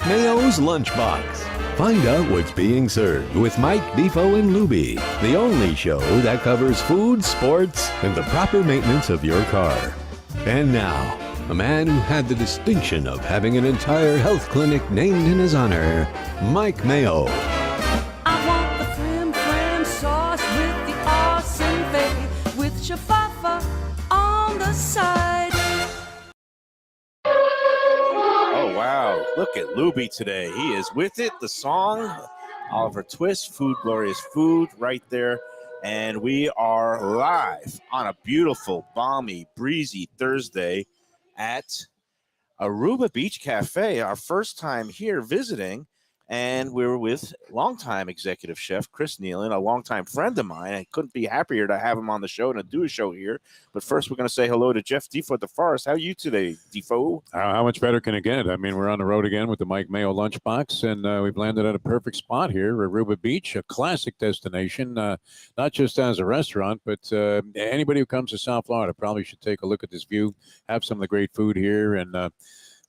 Mayo's Lunchbox. Find out what's being served with Mike, Bifo, and Luby, the only show that covers food, sports, and the proper maintenance of your car. And now, a man who had the distinction of having an entire health clinic named in his honor, Mike Mayo. I want the flim sauce with the awesome fave, with shafafa on the side. Oh, wow. Look at Luby today. He is with it. The song, Oliver Twist, Food, Glorious Food, right there. And we are live on a beautiful, balmy, breezy Thursday at Aruba Beach Café, our first time here visiting. And we're with longtime executive chef Chris Nealon, a longtime friend of mine. I couldn't be happier to have him on the show and to do a show here. But first, we're going to say hello to Jeff Defoe at the Forest. How are you today, Defoe? How much better can it get? I mean, we're on the road again with the Mike Mayo Lunchbox, and we've landed at a perfect spot here, Aruba Beach, a classic destination, not just as a restaurant, but anybody who comes to South Florida probably should take a look at this view, have some of the great food here, and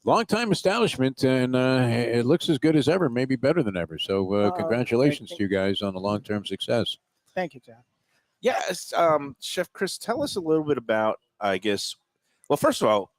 long-time establishment, and it looks as good as ever, maybe better than ever. So congratulations to you guys on the long-term success. Thank you, Jeff. Yes, Chef Chris, tell us a little bit about, I guess, well, first of all,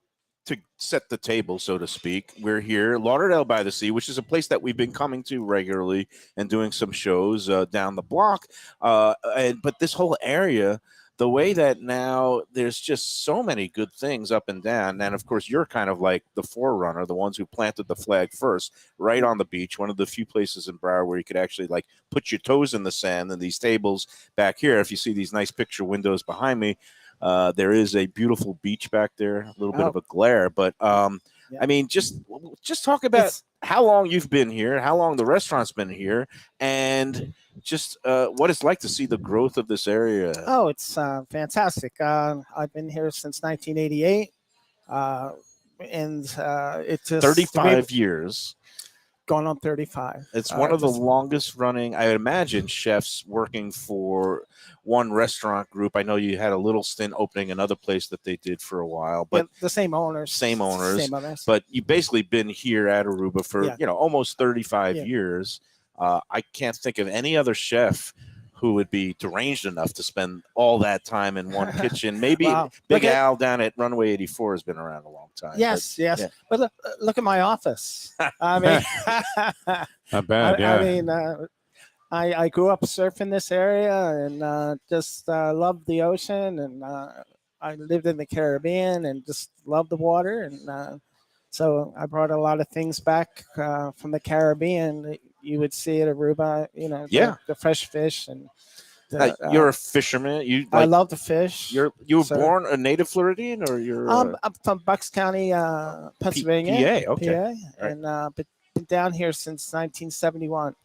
to set the table, so to speak, we're here, Lauderdale by the Sea, which is a place that we've been coming to regularly and doing some shows down the block. But this whole area, the way that now there's just so many good things up and down. And of course, you're kind of like the forerunner, the ones who planted the flag first, right on the beach. One of the few places in Broward where you could actually like put your toes in the sand. And these tables back here, if you see these nice picture windows behind me, there is a beautiful beach back there, a little bit of a glare. But I mean, just talk about how long you've been here, how long the restaurant's been here, and just what it's like to see the growth of this area. Oh, it's fantastic. I've been here since 1988, and it's just 35 years. Going on 35. It's one of the longest running, I imagine, chefs working for one restaurant group. I know you had a little stint opening another place that they did for a while, but the same owners. Same owners. But you've basically been here at Aruba for almost 35 years. I can't think of any other chef who would be deranged enough to spend all that time in one kitchen. Maybe Big Al down at Runway 84 has been around a long time. Yes. But look at my office. I mean, not bad. I mean, I grew up surfing this area and just loved the ocean, and I lived in the Caribbean and just loved the water, and so I brought a lot of things back from the Caribbean. You would see at Aruba, the fresh fish, and you're a fisherman. I love to fish. You were born a native Floridian, or you're? I'm from Bucks County, Pennsylvania. PA, okay. PA, and been down here since 1971.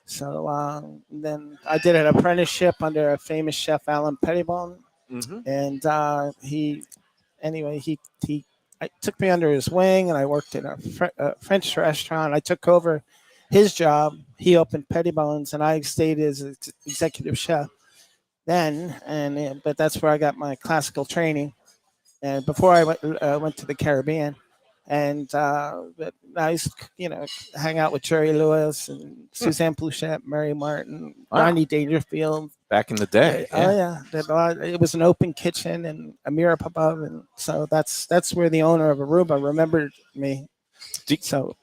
So then I did an apprenticeship under a famous chef, Alan Pettibone, and he took me under his wing, and I worked in a French restaurant. I took over his job. He opened Pettibone's, and I stayed as executive chef then. But that's where I got my classical training. And before I went to the Caribbean, and I used to, hang out with Jerry Lewis and Suzanne Plachette, Mary Martin, Ronnie Dangerfield. Back in the day. Oh yeah, it was an open kitchen and a mirror up above, and so that's where the owner of Aruba remembered me. Defoe,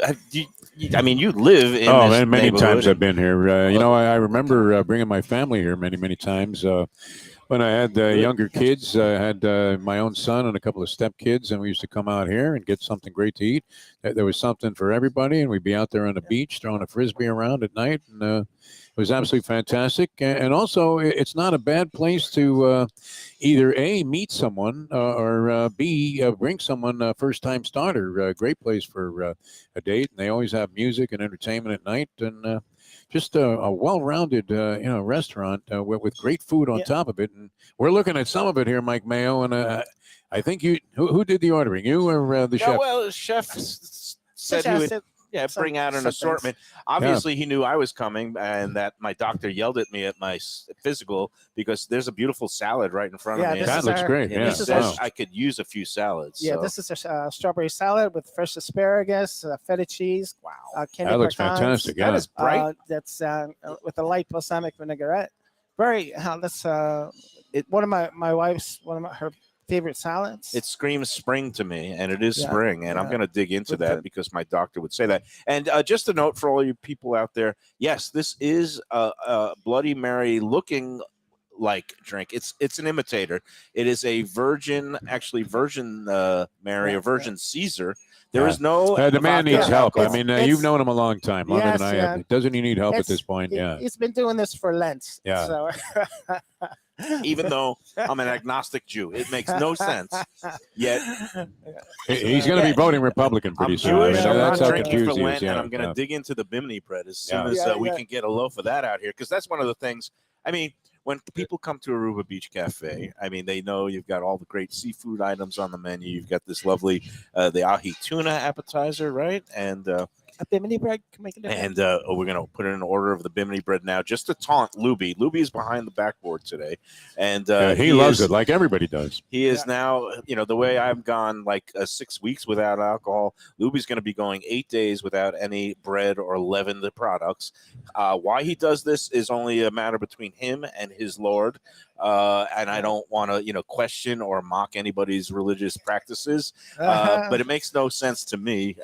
I mean, you live in this many times I've been here. I remember bringing my family here many times. When I had younger kids, I had my own son and a couple of stepkids, and we used to come out here and get something great to eat. There was something for everybody, and we'd be out there on the beach throwing a Frisbee around at night, and it was absolutely fantastic. And also, it's not a bad place to either A, meet someone, or B, bring someone a first-time starter. Great place for a date, and they always have music and entertainment at night, and just a well-rounded, restaurant with great food on top of it. And we're looking at some of it here, Mike Mayo. And I think who did the ordering? You or the chef? Well, chef said he would Yeah, bring out an some assortment. Obviously, he knew I was coming, and that my doctor yelled at me at my physical because there's a beautiful salad right in front of me. That looks great. And Yeah, he says I could use a few salads. Yeah, so. this is a strawberry salad with fresh asparagus, feta cheese. Wow, candy that looks pecans. fantastic. Yeah. That is bright. That's with a light balsamic vinaigrette. Very. That's one of my wife's her favorite salads. It screams spring to me, and it is Yeah, spring, and I'm yeah. going to dig into With that the- because my doctor would say that. And just a note for all you people out there, yes, this is a Bloody Mary looking like drink. It's an imitator. It is a Virgin Mary, a Virgin Caesar. There is no. The man vodka needs help. I alcohol. mean, It's- you've known him a long time, longer Yes, than I yeah. have. Doesn't he need help at It's- this point? Yeah. He's been doing this for Lent. Yeah. So. Even though I'm an agnostic Jew, it makes no sense. Yet He's going to be voting Republican pretty I'm soon. Jewish. I mean, I'm that's not how drinking confused for he Lent, is. Yeah, and I'm going to yeah. dig into the bimini bread as soon Yeah. as Yeah, we yeah. can get a loaf of that out here, because that's one of the things. I mean, when people come to Aruba Beach Cafe, I mean, they know you've got all the great seafood items on the menu. You've got this lovely the ahi tuna appetizer, right? And A bimini bread can make a difference. and we're going to put in an order of the bimini bread now, just to taunt Luby. Luby is behind the backboard today, and He loves it like everybody does. He is now, the way I've gone like 6 weeks without alcohol, Luby's going to be going 8 days without any bread or leavened products. Why he does this is only a matter between him and his Lord. And I don't want to, question or mock anybody's religious practices, but it makes no sense to me.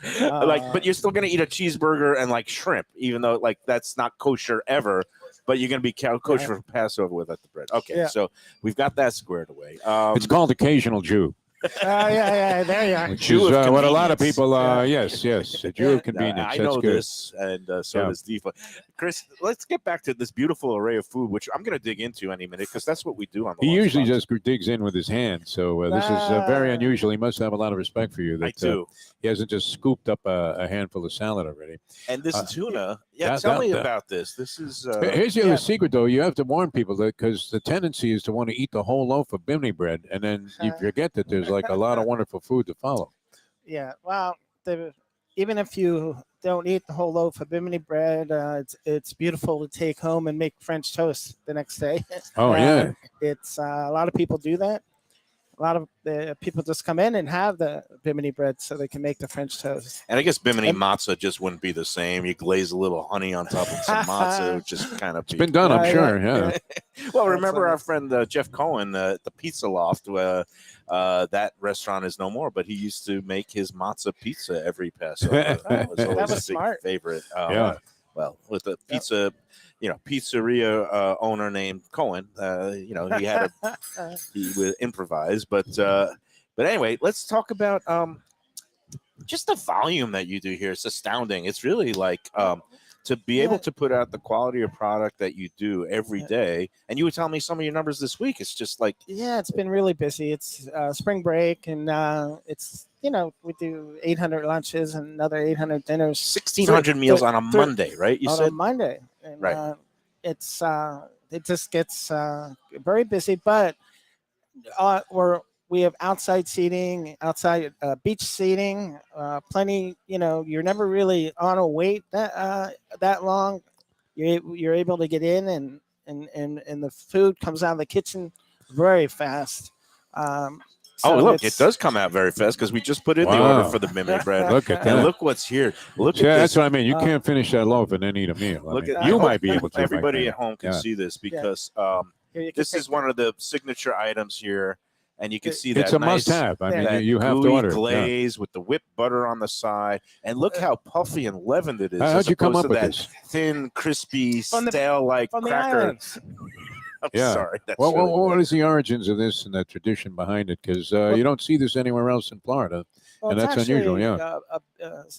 But you're still going to eat a cheeseburger and like shrimp, even though like that's not kosher ever. But you're going to be kosher for Passover without the bread. Okay, Yeah. so we've got that squared away. It's called occasional Jew, yeah, there you are. which Jew is of what a lot of convenience. people. Yes, a Jew of convenience. I That's know good. this, and so Yeah. does Deepa. Chris, let's get back to this beautiful array of food, which I'm going to dig into any minute because that's what we do on the He usually Lunchbox. just digs in with his hands, so this is very unusual. He must have a lot of respect for you. That I do. he hasn't just scooped up a handful of salad already. And this tuna, that- tell me that- about this. This is Here's the other secret, though. You have to warn people that because the tendency is to want to eat the whole loaf of bimini bread, and then you forget that there's like a lot of wonderful food to follow. Yeah, well, even if you don't eat the whole loaf of bimini bread, it's beautiful to take home and make French toast the next day. Oh, yeah. It's a lot of people do that. A lot of people just come in and have the bimini bread so they can make the French toast. and I guess bimini and- matzah just wouldn't be the same. You glaze a little honey on top of some matzah, which just kind of It's been done, I'm Yeah, sure. yeah, Yeah. Well, That's remember funny. our friend Jeff Cohen at the Pizza Loft. That restaurant is no more, but he used to make his matzah pizza every Passover. That was always That was a big smart. favorite. Yeah. Well, with the pizza, pizzeria owner named Cohen, he had he would improvise, but anyway, let's talk about just the volume that you do here. It's astounding. It's really like to be able to put out the quality of product that you do every day. And you were telling me some of your numbers this week. It's just like, Yeah, it's been really busy. It's spring break, and it's we do 800 lunches and another 800 dinners 1,600 meals on a Monday, right? You on said a Monday. And, Right. It's it just gets very busy, but we have outside seating, outside beach seating, plenty. You're never really on a wait that long. You're able to get in, and the food comes out of the kitchen very fast. look, it does come out very fast because we just put in the Wow. order for the bimini bread. Look at And that. look what's here. Look Yeah, at that's this. what I mean. You can't finish that loaf and then eat a meal. I Look mean, at you I might hope be able to. Everybody Mike. at home can Yeah. see this because Here, you can this take is one of the signature items here, and you can see that It's a nice, must-have. I mean, that you have to gooey order it. Yeah. glaze with the whipped butter on the side, and look how puffy and leavened it is. How'd as you come opposed up to with that this? thin, crispy, From the- stale-like from the cracker? islands. I'm Yeah. sorry. That's Well, really what good. is the origins of this and the tradition behind it? Because you don't see this anywhere else in Florida. Well, And it's that's unusual, actually,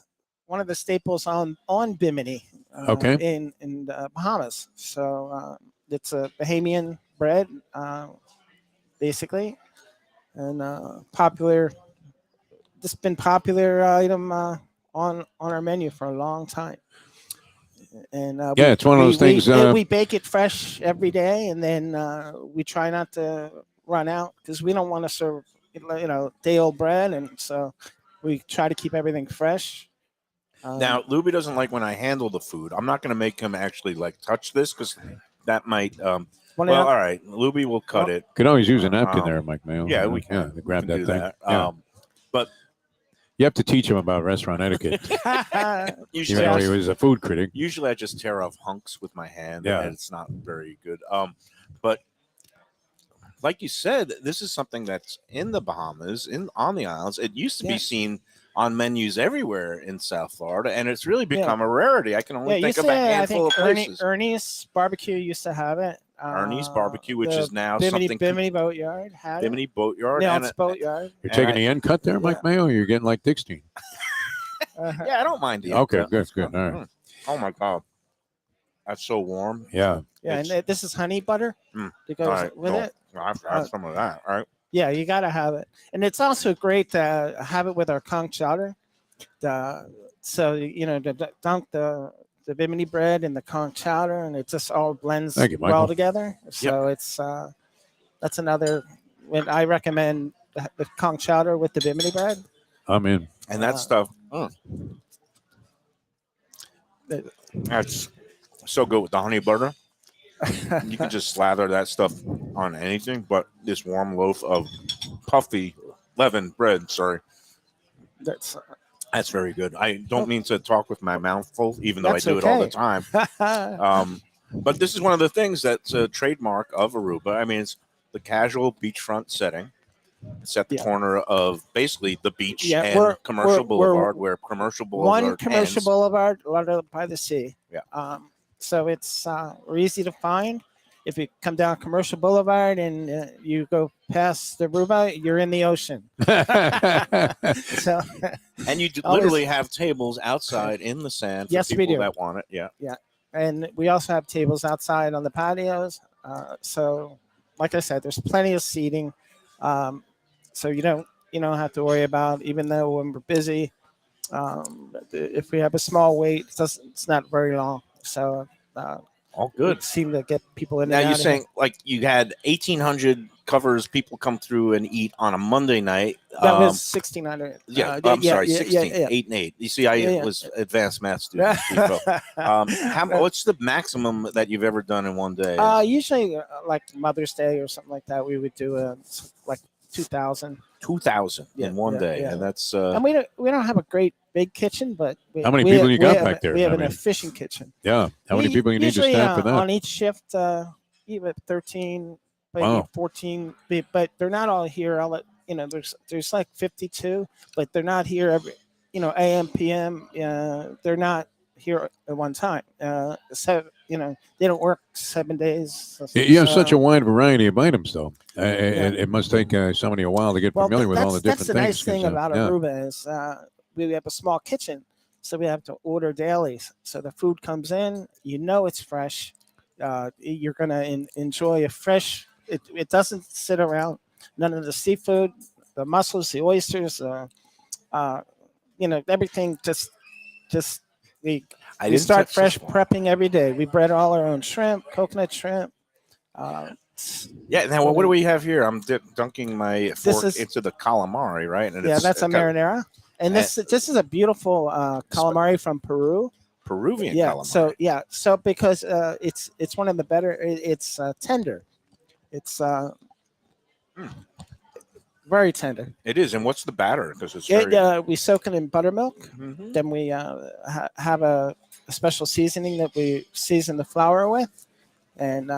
one of the staples on Bimini. Okay. In the Bahamas. So it's a Bahamian bread, basically, and popular. This has been popular item on our menu for a long time. And Yeah, it's one of those things, we bake it fresh every day, and then we try not to run out because we don't want to serve day old bread, and so we try to keep everything fresh. Now, Luby doesn't like when I handle the food. I'm not going to make him actually like touch this because that might. Well, all right, Luby will cut it. Could always use a napkin there, Mike Mayo. Yeah, we can. Yeah, to grab We can that do thing. that. Yeah. But You have to teach him about restaurant etiquette. usually, Even though he was a food critic. usually I just tear off hunks with my hand, Yeah. and it's not very good. But like you said, this is something that's in the Bahamas, on the islands. It used to be seen on menus everywhere in South Florida, and it's really become a rarity. I can only think of a handful of places. Ernie's Barbecue used to have it. Ernie's Barbecue, which is now Bimini, something. Bimini Boatyard had Bimini it. Boatyard. Yeah, and it's Boatyard. You're taking the end cut there, Mike Mayo? Or you're getting like Dickstein? Yeah, I don't mind the Okay, end cut. good. All right. Oh my God, that's so warm. Yeah. Yeah, and this is honey butter that goes All right, with so it. I've had some of that. All right. Yeah, you got to have it. And it's also great to have it with our conch chowder. So, to dunk the Bimini bread in the conch chowder, and it just all blends Thank you, well Michael. together. So it's that's another. When I recommend the conch chowder with the Bimini bread. I'm in. And that stuff. That's so good with the honey butter. You can just slather that stuff on anything, but this warm loaf of puffy leavened bread. Sorry, That's very good. I don't mean to talk with my mouth full, even though I That's do it all the okay. time. But this is one of the things that's a trademark of Aruba. I mean, it's the casual beachfront setting. It's at the corner of basically the beach and Commercial Boulevard, where Commercial Boulevard one Commercial ends. Boulevard, Lauderdale by the Sea. Yeah. So it's we're easy to find. If you come down Commercial Boulevard and you go past the Aruba, you're in the ocean. So, And you always- literally have tables outside in the sand for Yes, we people do. that want it. Yeah. and we also have tables outside on the patios. So, like I said, there's plenty of seating. So you don't have to worry about, even though when we're busy, if we have a small wait, it's not very long. So All good. we seem to get people in. Now and you're out of saying like you had 1,800 covers people come through and eat on a Monday night. here. That was 1,600. I'm sorry, 16, yeah. 8 and 8. You see, I Yeah. was advanced math student. What's the maximum that you've ever done in one day? Usually, like Mother's Day or something like that, we would do like 2,000. 2,000 in one day, and that's And we don't have a great big kitchen, but How many people you got back there? We have I an mean, efficient kitchen. Yeah. How many people you need to Usually, staff for that? on each shift, you have 13, maybe Wow. 14, but they're not all here. There's like 52, but they're not here every, AM, PM. They're not here at one time. So they don't work 7 days. You have such a wide variety of items, though. It must take somebody a while to get familiar with all the different that's the things. nice thing about Aruba is we have a small kitchen, so we have to order daily. So the food comes in, it's fresh. You're gonna enjoy a fresh. It doesn't sit around. None of the seafood, the mussels, the oysters, everything just we start fresh prepping every day. We bread all our own shrimp, coconut shrimp. Yeah. Now, what do we have here? I'm dunking my fork into the calamari, right? And that's a marinara. And this is a beautiful calamari from Peru. Peruvian calamari. So because it's one of the better. It's tender. It's very tender. It is. And what's the batter? Because it's we soak it in buttermilk. Mhm. Then we have a special seasoning that we season the flour with, and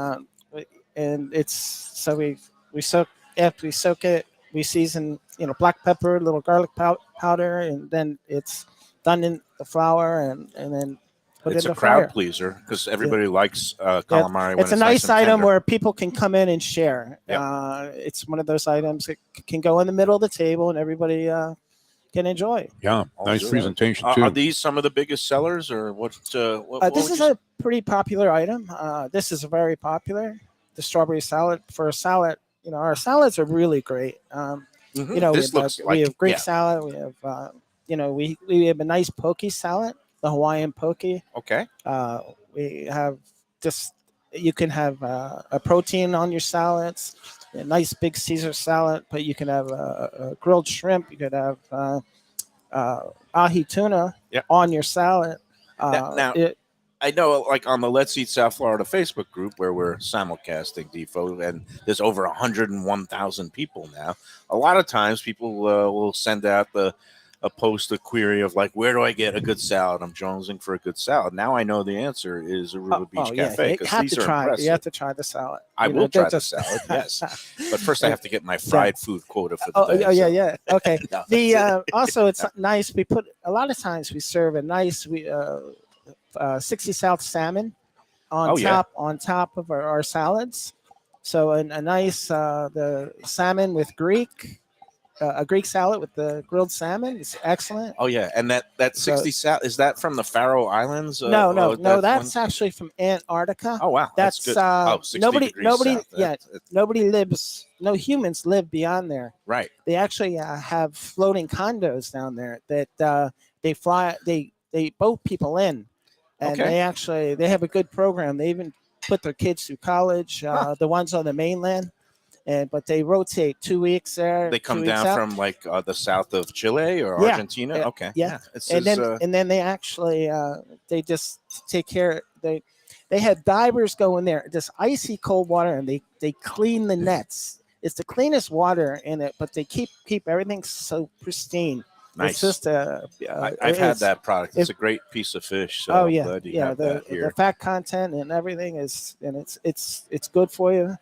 it's so we soak after we soak it. We season black pepper, a little garlic powder, and then it's done in the flour, and then put it's it in a the crowd fryer. pleaser because everybody likes calamari. When It's a nice and item tender. where people can come in and share. Yep. It's one of those items that can go in the middle of the table and everybody can enjoy. Yeah, nice presentation too. Are these some of the biggest sellers, or what? This is a pretty popular item. This is very popular. The strawberry salad. For a salad, our salads are really great. We have Greek salad. We have we have a nice poke salad, the Hawaiian poke. Okay. We have you can have a protein on your salads, a nice big Caesar salad, but you can have a grilled shrimp. You could have ahi tuna Yeah. on your salad. Now, I know, like on the Let's Eat South Florida Facebook group where we're simulcasting Defo, and there's over 101,000 people now. A lot of times, people will send out a post, a query of like, where do I get a good salad? I'm jonesing for a good salad. Now I know the answer is Aruba Beach Cafe, You because have these to are try. impressive. You have to try the salad. I You will know, try they're the salad, yes, but first I have to get my fried food quota for the Oh, day. oh yeah, so- yeah. Okay. No, The that's it. also it's nice. We put a lot of times we serve a nice 60 South salmon on Oh, yeah. top of our salads. So a nice the salmon with Greek, a Greek salad with the grilled salmon is excellent. Oh yeah, and that 60 South, is that from the Faroe Islands? No, that that's one? actually from Antarctica. Oh wow, that's good. Oh, 60 degrees nobody, south. nobody lives. No humans live beyond there. Right. They actually have floating condos down there that they fly. They boat people in, and Okay. they have a good program. They even put their kids through college. The ones on the mainland, but they rotate 2 weeks there. They 2 come weeks down out. from like the south of Chile or Yeah. Argentina. Yeah. Okay. Yeah. It's and then they actually they just take care. They have divers go in there, just icy cold water, and they clean the nets. It's the cleanest water in it, but they keep everything so pristine. nice. It's just I've had that product. It's a great piece of fish. So I'm glad you have that here. The fat content and everything it's good for you.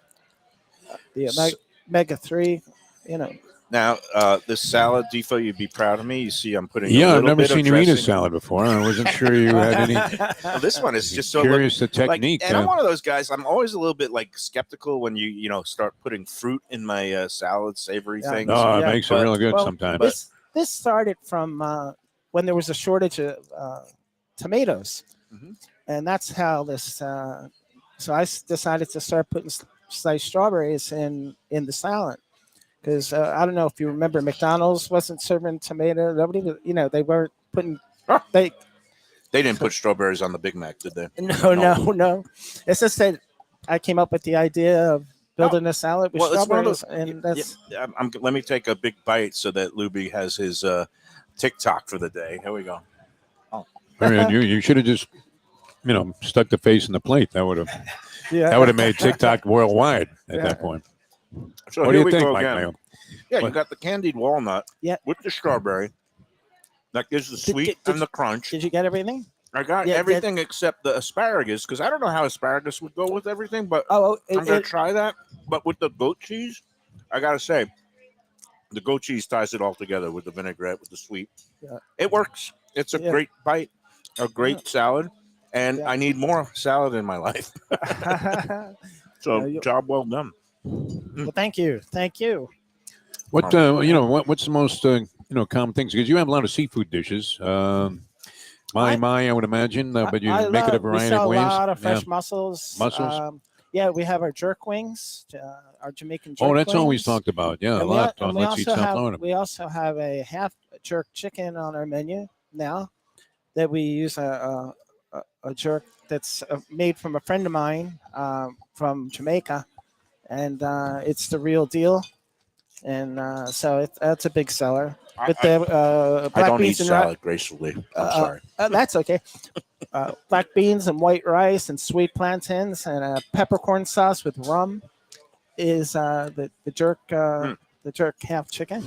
The omega-3, you know. Now, this salad, Defo, you'd be proud of me. You see, I'm putting Yeah, a I've little never bit seen of you eat a dressing. salad before. I wasn't sure you had any. Well, this one is just so Curious the like, technique. and I'm one of those guys. I'm always a little bit like skeptical when you start putting fruit in my salad, savory Yeah. things. No, it Yeah, makes it but- real good well, sometimes. This started from when there was a shortage of tomatoes, Mhm. and that's how this. So I decided to start putting sliced strawberries in the salad because I don't know if you remember, McDonald's wasn't serving tomato. Nobody, they weren't putting. Huh. They They didn't put strawberries on the Big Mac, did they? no. It's just that I came up with the idea of building a salad with Well, it's one of strawberries, those. and that's. Let me take a big bite so that Luby has his TikTok for the day. Here we go. I mean, you should have just, stuck the face in the plate. That would have Yeah. that would have made TikTok worldwide at Yeah. that point. So What do here you we think, go Mike again. Mayo? Yeah, you What? got the candied walnut with the strawberry. That gives the sweet and the crunch. Did you get everything? I got Yeah, everything except the asparagus because I don't know how asparagus would go with everything, but Oh, I'm going to try that. But with the goat cheese, I got to say, the goat cheese ties it all together with the vinaigrette, with the sweet. Yeah. It works. It's a great bite, a great salad, and I need more salad in my life. So, job well done. Well, thank you. What's the most common things? Because you have a lot of seafood dishes. I would imagine, but you make it a variety we sell of ways. a lot of fresh mussels. Mussels? We have our jerk wings, our Jamaican jerk Oh, that's wings. always talked about. Yeah, a And lot we, on and we Let's Eat also South have Florida. we also have a half jerk chicken on our menu now that we use a jerk that's made from a friend of mine from Jamaica, and it's the real deal. And so that's a big seller. With the I black don't eat beans and salad gracefully. I'm sorry. that's okay. Black beans and white rice and sweet plantains and a peppercorn sauce with rum is the jerk half chicken.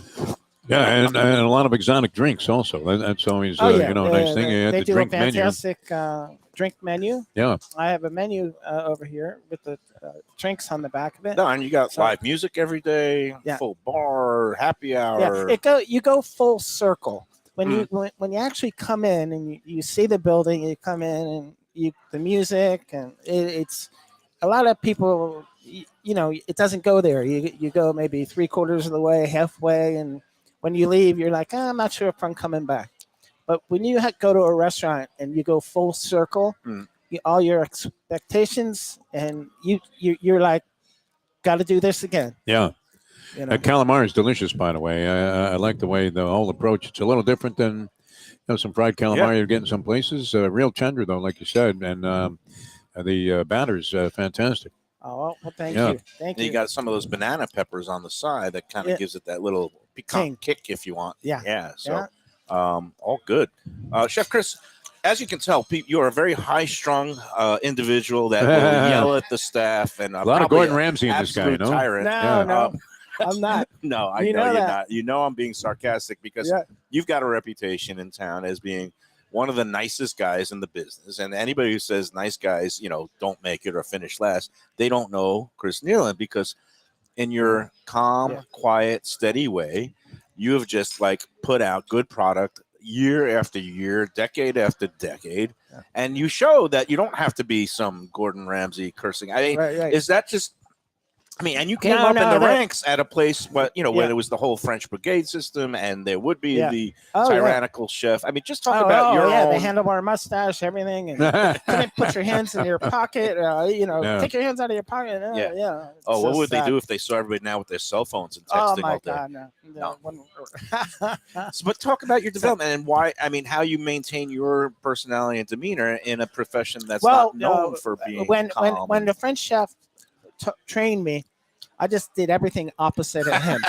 Yeah, and a lot of exotic drinks also. That's always a nice thing. You had They the do drink a menu. fantastic drink menu. Yeah. I have a menu over here with the drinks on the back of it. No, and you got So- live music every day, Yeah. full bar, happy hour. You go full circle when you actually come in and you see the building. You come in and the music and it's a lot of people. It doesn't go there. You go maybe 3/4 of the way, halfway, and when you leave, you're like, I'm not sure if I'm coming back. But when you go to a restaurant and you go full circle, all your expectations, and you're like, got to do this again. Yeah. That calamari is delicious, by the way. I like the way the whole approach. It's a little different than some fried calamari you get in some places. Real tender, though, like you said, and the batter's fantastic. Oh, well, thank you. Thank you. You got some of those banana peppers on the side that kind of gives it that little piquant kick if you want. Yeah. Yeah. So All good. Chef Chris, as you can tell, you're a very high-strung individual that will yell at the staff, and A lot of Gordon Ramsay in this guy, absolute no? tyrant. No, I'm not. No, I You know know you're that. not. You know I'm being sarcastic because Yeah. you've got a reputation in town as being one of the nicest guys in the business. And anybody who says nice guys, don't make it or finish last, they don't know Chris Nealon, because in your calm, quiet, steady way, you have just put out good product year after year, decade after decade. Yeah. And you show that you don't have to be some Gordon Ramsay cursing. I mean, Right. is that just, and you came No, up in no, the that- ranks at a place, where Yeah. there was the whole French brigade system, and there would be the Oh, yeah. tyrannical chef. I mean, just talk about your The own. handlebar mustache, everything, and couldn't put your hands in your pocket. Take your hands out of your pocket. Yeah. It's Oh, what just would they that. do if they saw everybody now with their cell phones and Oh texting my all day? God, no. But talk about your development and why. I mean, how you maintain your personality and demeanor in a profession that's not known for being calm. when the French chef trained me, I just did everything opposite of him.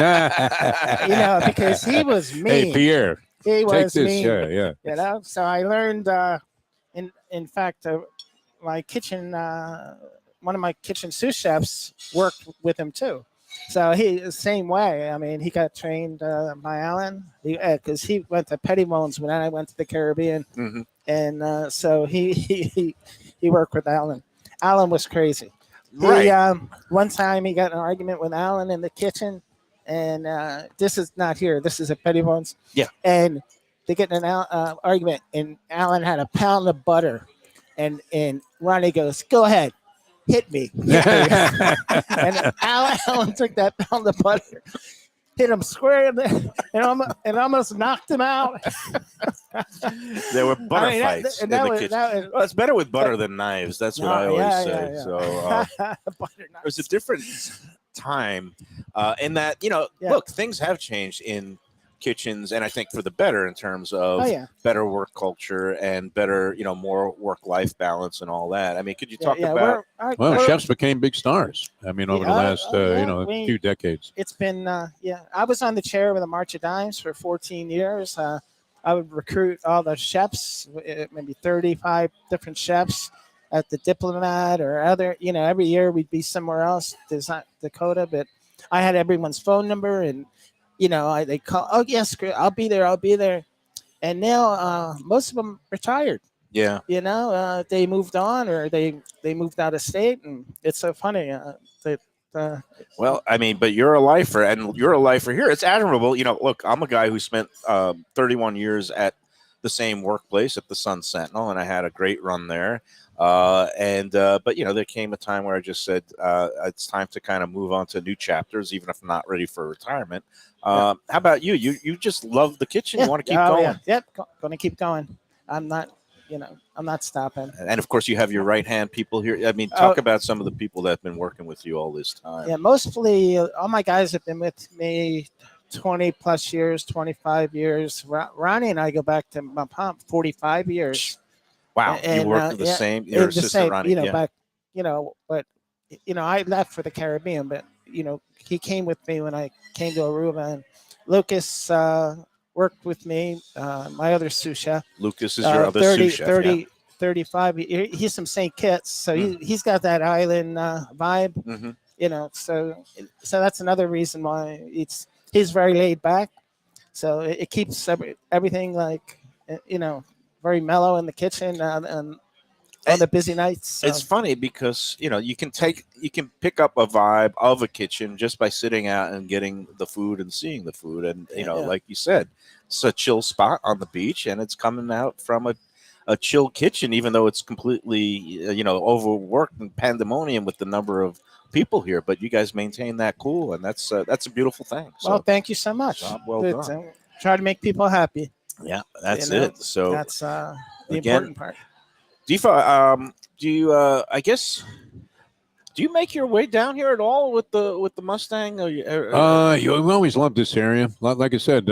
Because he was mean. Hey, Pierre, He take was this. mean. Yeah. So I learned. In fact, my kitchen, one of my kitchen sous chefs worked with him too. So he the same way. I mean, he got trained by Alan because he went to Pettybones when I went to the Caribbean, Mhm. and so he worked with Alan. Alan was crazy. Right. One time he got in an argument with Alan in the kitchen, and this is not here. This is at Pettybones. Yeah. And they get in an argument, and Alan had a pound of butter, and Ronnie goes, "Go ahead, hit me." And Alan took that pound of butter, hit him square in the, and almost knocked him out. There were butter fights in the kitchen. Well, it's better with butter than knives. That's what I always say. Yeah. So Butter knife. there's a different time in that, look, things have changed in kitchens, and I think for the better in terms of better work culture and better, more work-life balance and all that. I mean, could you talk about? Well, chefs became big stars. I mean, over the last, few decades. It's been, I was on the chair with the March of Dimes for 14 years. I would recruit all the chefs, maybe 35 different chefs at the Diplomat or other, every year we'd be somewhere else. There's not Dakota, but I had everyone's phone number, and, they call, "Oh, yes, I'll be there. And now most of them retired. Yeah. They moved on, or they moved out of state, and it's so funny. Well, I mean, but you're a lifer, and you're a lifer here. It's admirable. Look, I'm a guy who spent 31 years at the same workplace at the Sun Sentinel, and I had a great run there. But there came a time where I just said it's time to kind of move on to new chapters, even if I'm not ready for retirement. How about you? You just love the kitchen. You want to keep going? Yeah. Yep, going to keep going. I'm not stopping. And of course, you have your right hand people here. I mean, talk about some of the people that have been working with you all this time. Yeah, mostly all my guys have been with me 20 plus years, 25 years. Ronnie and I go back to my pop 45 years. Wow, And, you worked with the same, your assistant Ronnie. Back, but I left for the Caribbean, but he came with me when I came to Aruba, and Lucas worked with me, my other sous chef. Lucas is your other sous chef. 35. He's from St. Kitts, so he's got that island vibe. Mm-hmm. So that's another reason why he's very laid back. So it keeps everything very mellow in the kitchen and on the busy nights. So. It's funny because you can pick up a vibe of a kitchen just by sitting out and getting the food and seeing the food, and like you said, it's a chill spot on the beach, and it's coming out from a chill kitchen, even though it's completely overworked and pandemonium with the number of people here. But you guys maintain that cool, and that's a beautiful thing. So, well, thank you so much. Job well done. Try to make people happy. Yeah, that's it. So that's the important part. Defa, do you make your way down here at all with the Mustang? You always loved this area. Like I said,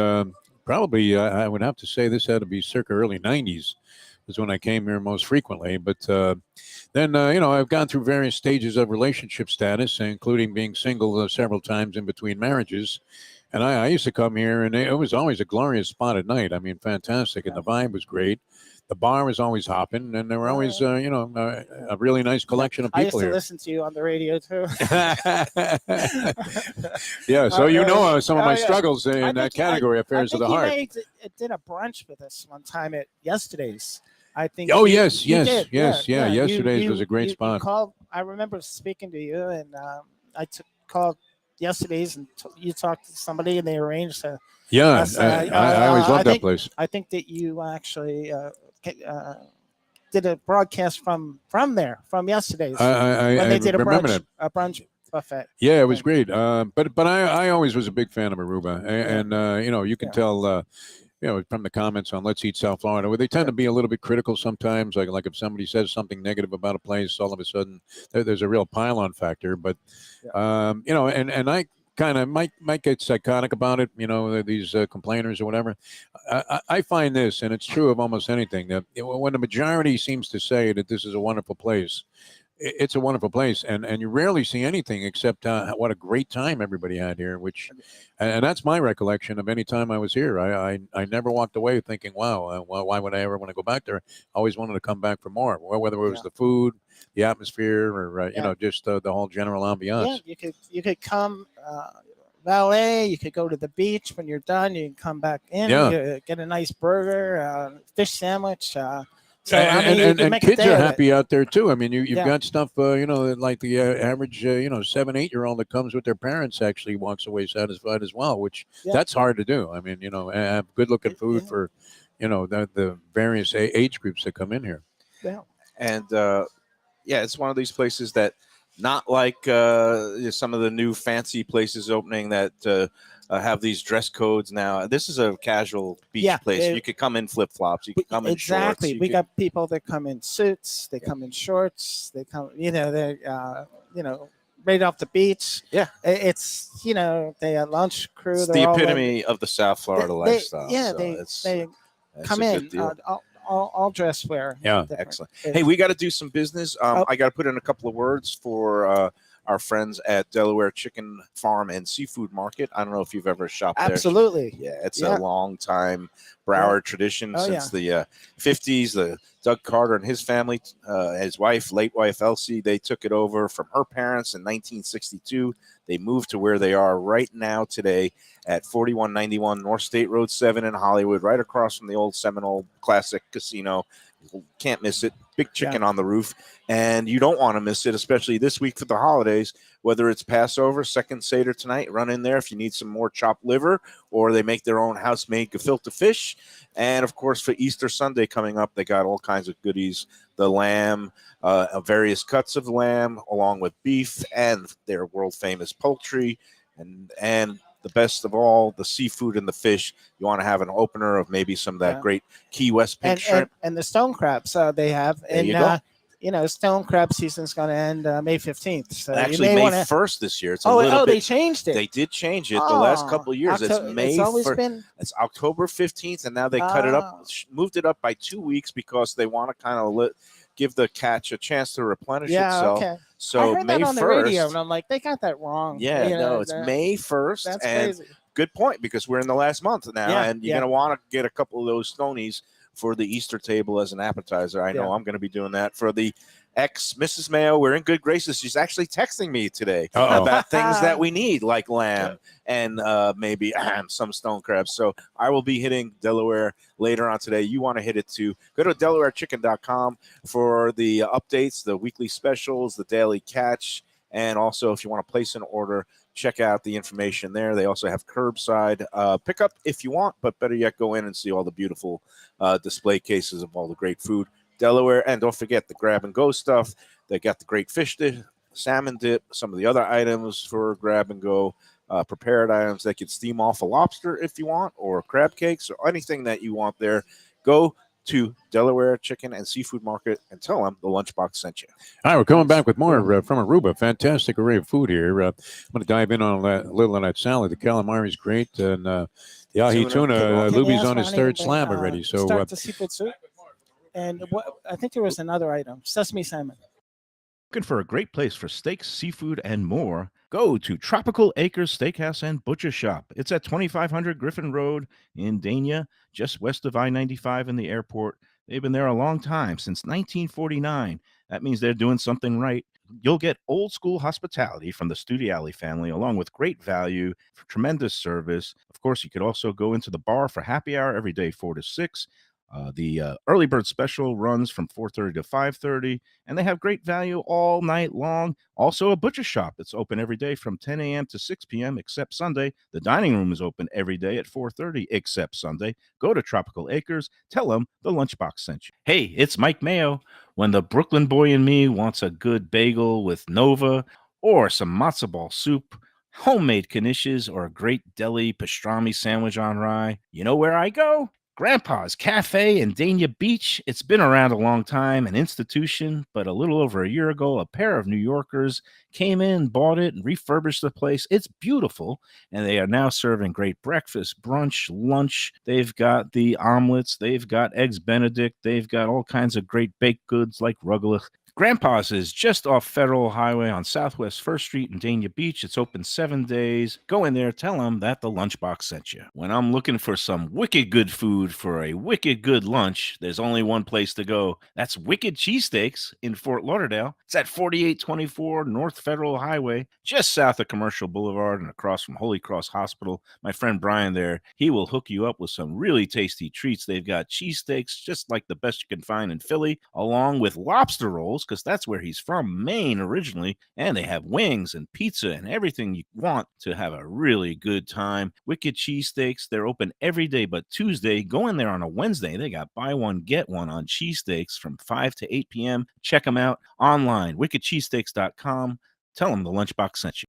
probably I would have to say this had to be circa early 90s is when I came here most frequently. But then, I've gone through various stages of relationship status, including being single several times in between marriages. And I used to come here, and it was always a glorious spot at night. I mean, fantastic, and the vibe was great. The bar was always hopping, and there were always, a really nice collection of I used people to here. listen to you on the radio too. Yeah, so some of my yeah. struggles I in think that category, affairs I of the think heart. you did a brunch with us one time at Yesterday's. I think. Oh, you yes, did. yes. Yesterday's was a great You spot. called. I remember speaking to you, and I called Yesterday's, and you talked to somebody, and they arranged a. Yeah, us, I always loved that place. I think that you actually did a broadcast from there, from Yesterday's, when they did a remember that. brunch buffet. Yeah, it was great. But I always was a big fan of Aruba, and you can tell. From the comments on Let's Eat South Florida, where they tend to be a little bit critical sometimes. Like if somebody says something negative about a place, all of a sudden there's a real pile-on factor. But and I kind of might get psychotic about it. These complainers or whatever. I find this, and it's true of almost anything, that when the majority seems to say that this is a wonderful place, it's a wonderful place, and you rarely see anything except what a great time everybody had here. And that's my recollection of any time I was here. I never walked away thinking, wow, why would I ever want to go back there? I always wanted to come back for more. Well, whether it was the food, the atmosphere, or just the whole general ambiance. Yeah, you could come valet. You could go to the beach when you're done. You can come back in. You get a nice burger, fish sandwich. So and kids are happy out there too. I mean, you've got stuff, like the average, 7-8-year-old that comes with their parents actually walks away satisfied as well, which that's hard to do. I mean, have good looking food for, the various age groups that come in here. Yeah. And it's one of these places that, not like some of the new fancy places opening that have these dress codes now. This is a casual beach place. You could come in flip-flops. You could come in shorts. We got people that come in suits. They come in shorts. They come, they're, right off the beach. Yeah. It's, they have lunch crew. It's the epitome of the South Florida lifestyle. Yeah, so they come in all dress wear. Yeah. Excellent. Hey, we got to do some business. I got to put in a couple of words for our friends at Delaware Chicken Farm and Seafood Market. I don't know if you've ever shopped there. Absolutely. Yeah, it's a long time Broward tradition since the 50s. The Doug Carter and his family, his wife, late wife Elsie, they took it over from her parents in 1962. They moved to where they are right now today at 4191 North State Road 7 in Hollywood, right across from the old Seminole Classic Casino. Can't miss it. Big chicken on the roof. And you don't want to miss it, especially this week for the holidays, whether it's Passover, second Seder tonight. Run in there if you need some more chopped liver, or they make their own house-made gefilte fish. And, of course, for Easter Sunday coming up, they got all kinds of goodies. The lamb, various cuts of lamb, along with beef and their world-famous poultry. And the best of all, the seafood and the fish. You want to have an opener of maybe some of that great Key West pink shrimp. And the stone crabs they have. There you go. Stone crab season's going to end May 15th. So actually, May 1st this year. It's a little bit. They changed it. They did change it the last couple of years. It's May. It's always been. It's October 15th, and now they cut it up, moved it up by 2 weeks because they want to kind of give the catch a chance to replenish itself. Okay. So I heard May that on 1st, the radio, and I'm like, they got that wrong. Yeah, it's May 1st. That's and crazy. Good point, because we're in the last month now, and you're going to want to get a couple of those stonies for the Easter table as an appetizer. I know I'm going to be doing that for the Mrs. Mayo. We're in good graces. She's actually texting me today about things that we need, like lamb and maybe some stone crabs. So I will be hitting Delaware later on today. You want to hit it too. Go to DelawareChicken.com for the updates, the weekly specials, the daily catch, and also if you want to place an order, check out the information there. They also have curbside pickup if you want, but better yet, go in and see all the beautiful display cases of all the great food. Delaware, and don't forget the grab and go stuff. They got the great fish dip, salmon dip, some of the other items for grab and go, prepared items that could steam off a lobster if you want, or crab cakes, or anything that you want there. Go to Delaware Chicken and Seafood Market and tell them the Lunchbox sent you. All right, we're coming back with more from Aruba. Fantastic array of food here. I'm going to dive in on a little on that salad. The calamari is great, and the ahi tuna. Luby's on his third slab already. So start the seafood soup. And I think there was another item, sesame salmon. Looking for a great place for steaks, seafood, and more? Go to Tropical Acres Steakhouse and Butcher Shop. It's at 2500 Griffin Road in Dania, just west of I-95 in the airport. They've been there a long time, since 1949. That means they're doing something right. You'll get old school hospitality from the Studiali family, along with great value, tremendous service. Of course, you could also go into the bar for happy hour every day, 4 to 6. The early bird special runs from 4:30 to 5:30, and they have great value all night long. Also, a butcher shop that's open every day from 10 a.m. to 6 p.m. except Sunday. The dining room is open every day at 4:30 except Sunday. Go to Tropical Acres. Tell them the Lunchbox sent you. Hey, it's Mike Mayo. When the Brooklyn boy in me wants a good bagel with Nova or some matzo ball soup, homemade knishes, or a great deli pastrami sandwich on rye, you know where I go? Grandpa's Cafe in Dania Beach. It's been around a long time, an institution, but a little over a year ago, a pair of New Yorkers came in, bought it, and refurbished the place. It's beautiful, and they are now serving great breakfast, brunch, lunch. They've got the omelets, they've got eggs Benedict, they've got all kinds of great baked goods like rugelach. Grandpa's is just off Federal Highway on Southwest 1st Street in Dania Beach. It's open 7 days. Go in there, tell them that the Lunchbox sent you. When I'm looking for some wicked good food for a wicked good lunch, there's only one place to go. That's Wicked Cheesesteaks in Fort Lauderdale. It's at 4824 North Federal Highway, just south of Commercial Boulevard and across from Holy Cross Hospital. My friend Brian there, he will hook you up with some really tasty treats. They've got cheesesteaks, just like the best you can find in Philly, along with lobster rolls, because that's where he's from, Maine originally, and they have wings and pizza and everything you want to have a really good time. Wicked Cheesesteaks, they're open every day but Tuesday. Go in there on a Wednesday. They got buy one, get one on cheesesteaks from 5 to 8 p.m. Check them out online, wickedcheesesteaks.com. Tell them the Lunchbox sent you.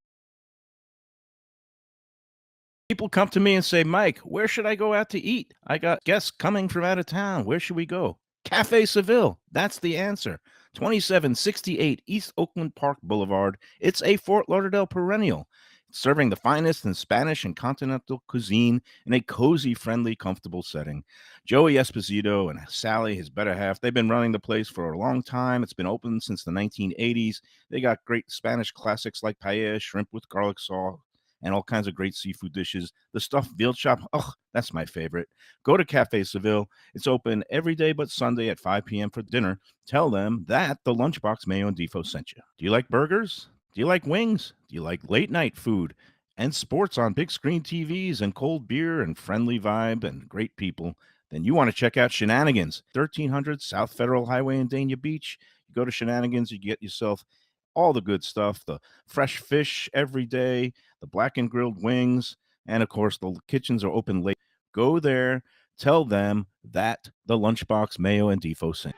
People come to me and say, Mike, where should I go out to eat? I got guests coming from out of town. Where should we go? Cafe Seville. That's the answer. 2768 East Oakland Park Boulevard. It's a Fort Lauderdale perennial, serving the finest in Spanish and continental cuisine in a cozy, friendly, comfortable setting. Joey Esposito and Sally, his better half, they've been running the place for a long time. It's been open since the 1980s. They got great Spanish classics like paella, shrimp with garlic sauce, and all kinds of great seafood dishes. The stuffed veal chop, oh, that's my favorite. Go to Cafe Seville. It's open every day but Sunday at 5 p.m. for dinner. Tell them that the Lunchbox Mayo and Defo sent you. Do you like burgers? Do you like wings? Do you like late night food and sports on big screen TVs and cold beer and friendly vibe and great people? Then you want to check out Shenanigans, 1300 South Federal Highway in Dania Beach. You go to Shenanigans, you get yourself all the good stuff, the fresh fish every day, the blackened grilled wings, and of course, the kitchens are open late. Go there, tell them that the Lunchbox Mayo and Defo sent.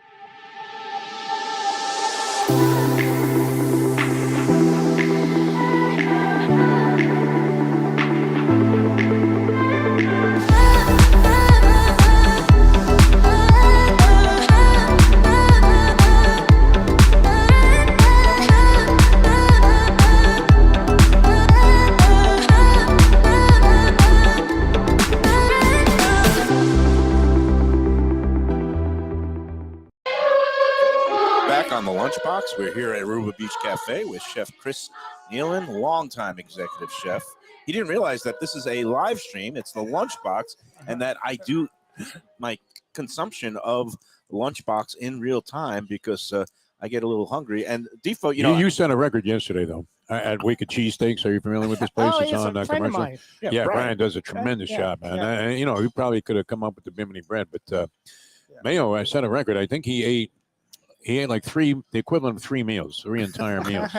On the Lunchbox, we're here at Aruba Beach Café with Chef Chris Nealon, longtime executive chef. He didn't realize that this is a live stream. It's the Lunchbox, and that I do my consumption of Lunchbox in real time because I get a little hungry. And Defo, you set a record yesterday, though, at Wicked Cheesesteaks. Are you familiar with this place? It's on commercial. Yeah, Brian does a tremendous job, man. Yeah. He probably could have come up with the bimini bread, but Mayo, I set a record. I think he ate like the equivalent of 3 meals, 3 entire meals.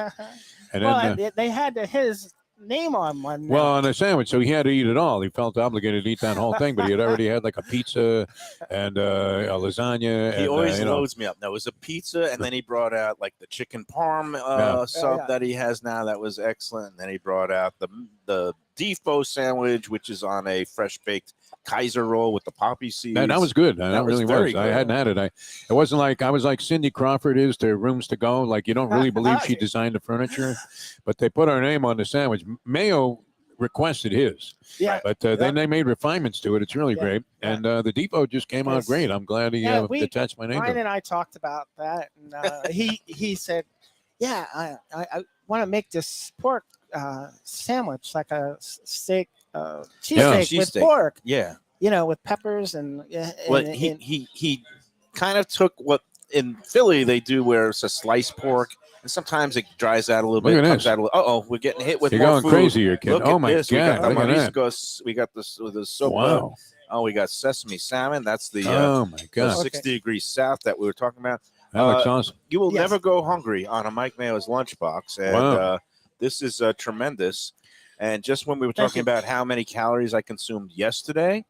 And then they had his name on one. Well, on a sandwich, so he had to eat it all. He felt obligated to eat that whole thing, but he had already had like a pizza and a lasagna. He always loads me up. No, it was a pizza, and then he brought out like the chicken parm sub that he has now. That was excellent. And then he brought out the Defo sandwich, which is on a fresh baked Kaiser roll with the poppy seeds. That was good. That really was. Good. I hadn't had it. It wasn't like I was like Cindy Crawford is to Rooms to Go. Like you don't really believe she designed the furniture, but they put her name on the sandwich. Mayo requested his, but then they made refinements to it. It's really great, and the Defo just came out great. I'm glad he attached my name. Brian to it. and I talked about that, and he said Yeah, I want to make this pork sandwich, like a steak, cheesesteak with Cheesesteak. pork. Yeah. With peppers and Well, he kind of took what in Philly they do, where it's a sliced pork, and sometimes it dries out a little Look bit. at Comes this. out a little. Oh, we're getting hit with You're more going food. crazy here, kid. Look Oh at my this. We got God, the look at that. mariscos. We got this with the sopa. Wow. Oh, we got sesame salmon. That's the Oh my the God. 60 degrees south that we were talking about. That looks awesome. You will Yes. never go hungry on a Mike Mayo's lunchbox, and Wow. this is tremendous. And just when we were Thank talking you. about how many calories I consumed yesterday,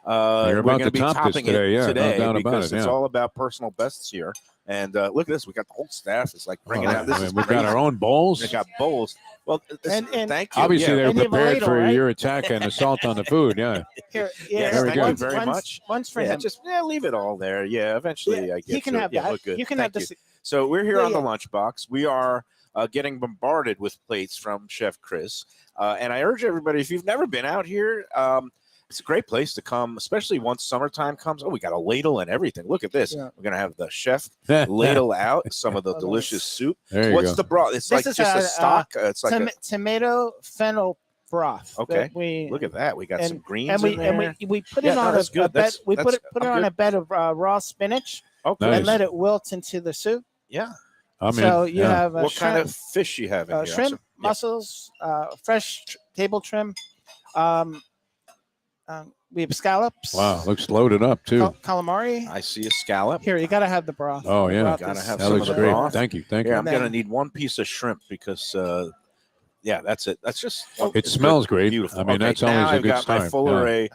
You're we're about going to to be top this topping today, it yeah, no today doubt about because it, it's yeah. all about personal bests here. And look at this. We got the whole staff. It's like bringing out. This is We've got our crazy. own bowls. We got bowls. Well, And thank you. Obviously, Yeah. they were And you have a prepared ladle, for right? your attack and assault on the food. Yeah. Here, Yes, Very thank good. you very much. One's for Yeah, him. just leave it all there. Yeah, eventually I get he can to have it. Yeah, that. look good. You can Thank have you. this. So we're here Yeah, on the yeah. lunchbox. We are getting bombarded with plates from Chef Chris, and I urge everybody, if you've never been out here, it's a great place to come, especially once summertime comes. Oh, we got a ladle and everything. Look at this. Yeah. We're gonna have the chef ladle out some of the Oh, delicious soup. There you What's go. the broth? It's This like is just a stock. It's like tomato fennel broth. Okay. that we look at that. We got some greens and we in there. and we put Yeah, it no, on that's a good. bed. That's- We that's- put it I'm on good. a bed of Oh, raw spinach good. Nice. and let it wilt into the soup. Yeah. I'm So in. you Yeah. have What shrimp, kind of fish you have in here? shrimp, Yeah. mussels, fresh table trim. We have scallops. Wow, looks loaded up too. Calamari. I see a scallop. Here, you got to have the broth. Oh, The yeah. broth Gotta is- have That some looks of the great. broth. Thank you. Thank Here, you. I'm And gonna then- need one piece of shrimp because yeah, that's it. That's just It it's smells good. great. Beautiful. I mean, Okay, that's now always a I've good got my start. full Yeah. array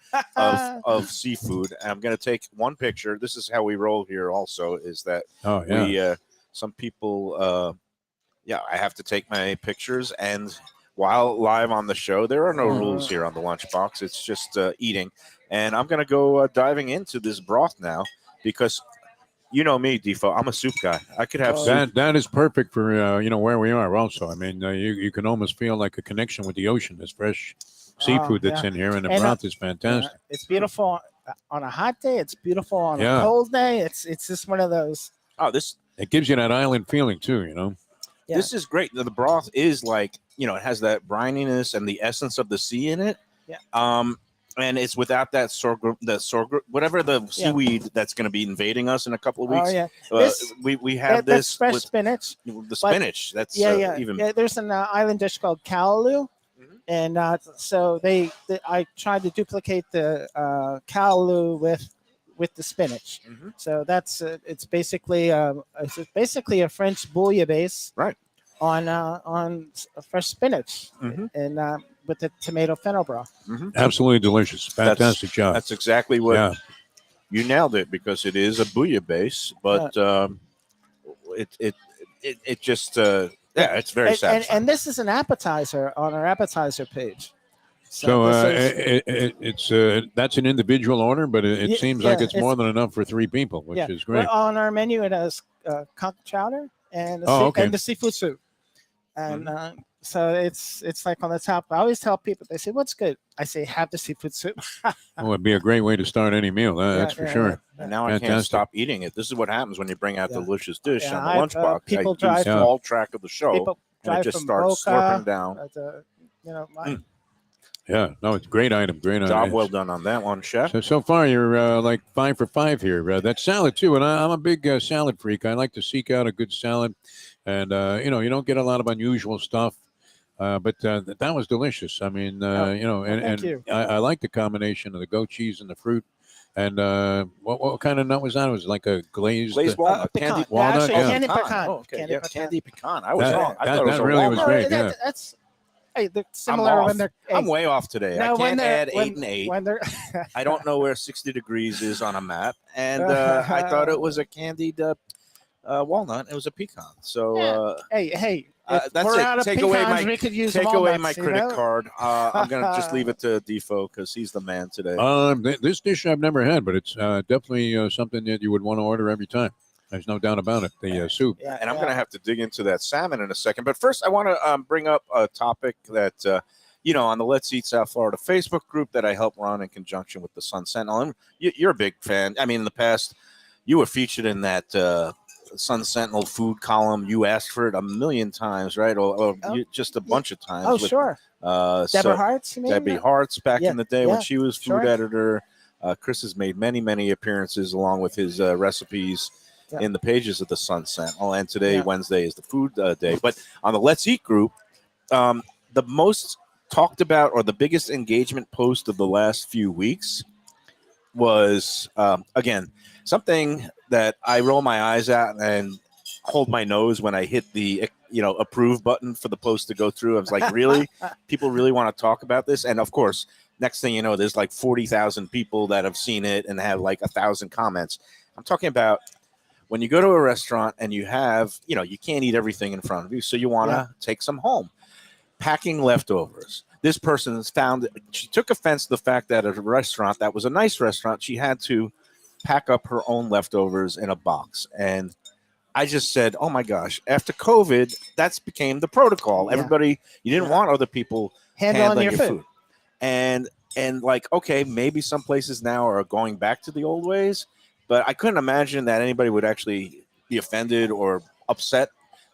of seafood. And I'm gonna take one picture. This is how we roll here. Also, is that Oh, yeah. we some people yeah, I have to take my pictures, and while live on the show, there are no rules here on the lunchbox. It's just eating, and I'm gonna go diving into this broth now because you know me, Defo. I'm a soup guy. I could have soup. That is perfect for where we are. Also, I mean, you can almost feel like a connection with the ocean. This fresh seafood that's yeah. in here, and the And, broth is fantastic. It's beautiful on a hot day. It's beautiful on Yeah. a cold day. It's just one of those. Oh, this It gives you that island feeling too. You know. Yeah. This is great. The broth is like, it has that brininess and the essence of the sea in it. Yeah. And it's without that sorghum, whatever the seaweed that's going to be invading us in a couple of weeks. Oh yeah, We have that's this fresh with spinach. the spinach. That's even. Yeah, there's an island dish called callaloo, and so I tried to duplicate the callaloo with the spinach. Mhm. So that's it's basically a French bouillabaisse, Right. On fresh spinach Mhm. and with the tomato fennel broth. Absolutely delicious. Fantastic job. That's exactly what Yeah. you nailed it, because it is a bouillabaisse, but it just it's very And, satisfying. and this is an appetizer on our appetizer page. So this is- it's that's an individual order, but it Yeah, seems like yeah, it's more than enough for 3 people, which is great. Well, on our menu, it has conch chowder and Okay. and the seafood soup, and so it's like on the top. I always tell people, they say, "What's good?" I say, "Have the seafood soup." Oh, it'd be a great way to start any meal. That's for sure. And now I can't Fantastic. stop eating it. This is what happens when you bring out Yeah. the delicious dish Yeah, on the I've, lunchbox. people I drive lose from- all track of the show, People and I drive just from start Boca, slurping down. Yeah, no, it's a great item. Great item. Job well done on that one, chef. So far, you're like 5 for 5 here. That salad too, and I'm a big salad freak. I like to seek out a good salad, and you don't get a lot of unusual stuff, but that was delicious. I mean, thank you. I like the combination of the goat cheese and the fruit. And what kind of nut was that? It was like a glazed. Glazed walnut, pecan. candy walnut, Actually, yeah. candy pecan. pecan. Oh, okay. Candy Yeah, pecan. candy pecan. I was That- wrong. I that- thought it was that a really was walnut. great. That- Yeah. That's they're I'm similar off. when they're. I'm way off today. no, I when can't they're- add 8 and 8. When they're I don't know where 60 degrees is on a map, and I thought it was a candied walnut. It was a pecan. So hey. If that's we're it. out of Take away pecans, my we could use take away walnuts, my you credit know? card. I'm gonna just leave it to Defo because he's the man today. This dish I've never had, but it's definitely something that you would want to order every time. There's no doubt about it. The soup. Yeah, And I'm yeah. going to have to dig into that salmon in a second. But first, I want to bring up a topic that, on the Let's Eat South Florida Facebook group that I help run in conjunction with the Sun Sentinel. And you're a big fan. I mean, in the past, you were featured in that Sun Sentinel food column. You asked for it a million times, right? Or just a bunch of times. Oh, with, sure. Deborah Hart's, you mean? Debbie Hart's back Yeah, in the day when yeah, she was food sure. editor. Chris has made many appearances along with his recipes in the pages of the Sun Sentinel. And today, Wednesday, is the food day. But on the Let's Eat group, the most talked about or the biggest engagement post of the last few weeks was, again, something that I roll my eyes at and hold my nose when I hit the approve button for the post to go through. I was like, really? People really want to talk about this? And of course, next thing you know, there's like 40,000 people that have seen it and have like 1,000 comments. I'm talking about when you go to a restaurant and you have, you can't eat everything in front of you, so you want to take some home. Packing leftovers. This person has found, she took offense to the fact that at a restaurant that was a nice restaurant, she had to pack up her own leftovers in a box. And I just said, oh my gosh, after COVID, that's became the protocol. Yeah. Everybody, you didn't want other people handling your food. And like, okay, maybe some places now are going back to the old ways, but I couldn't imagine that anybody would actually be offended or upset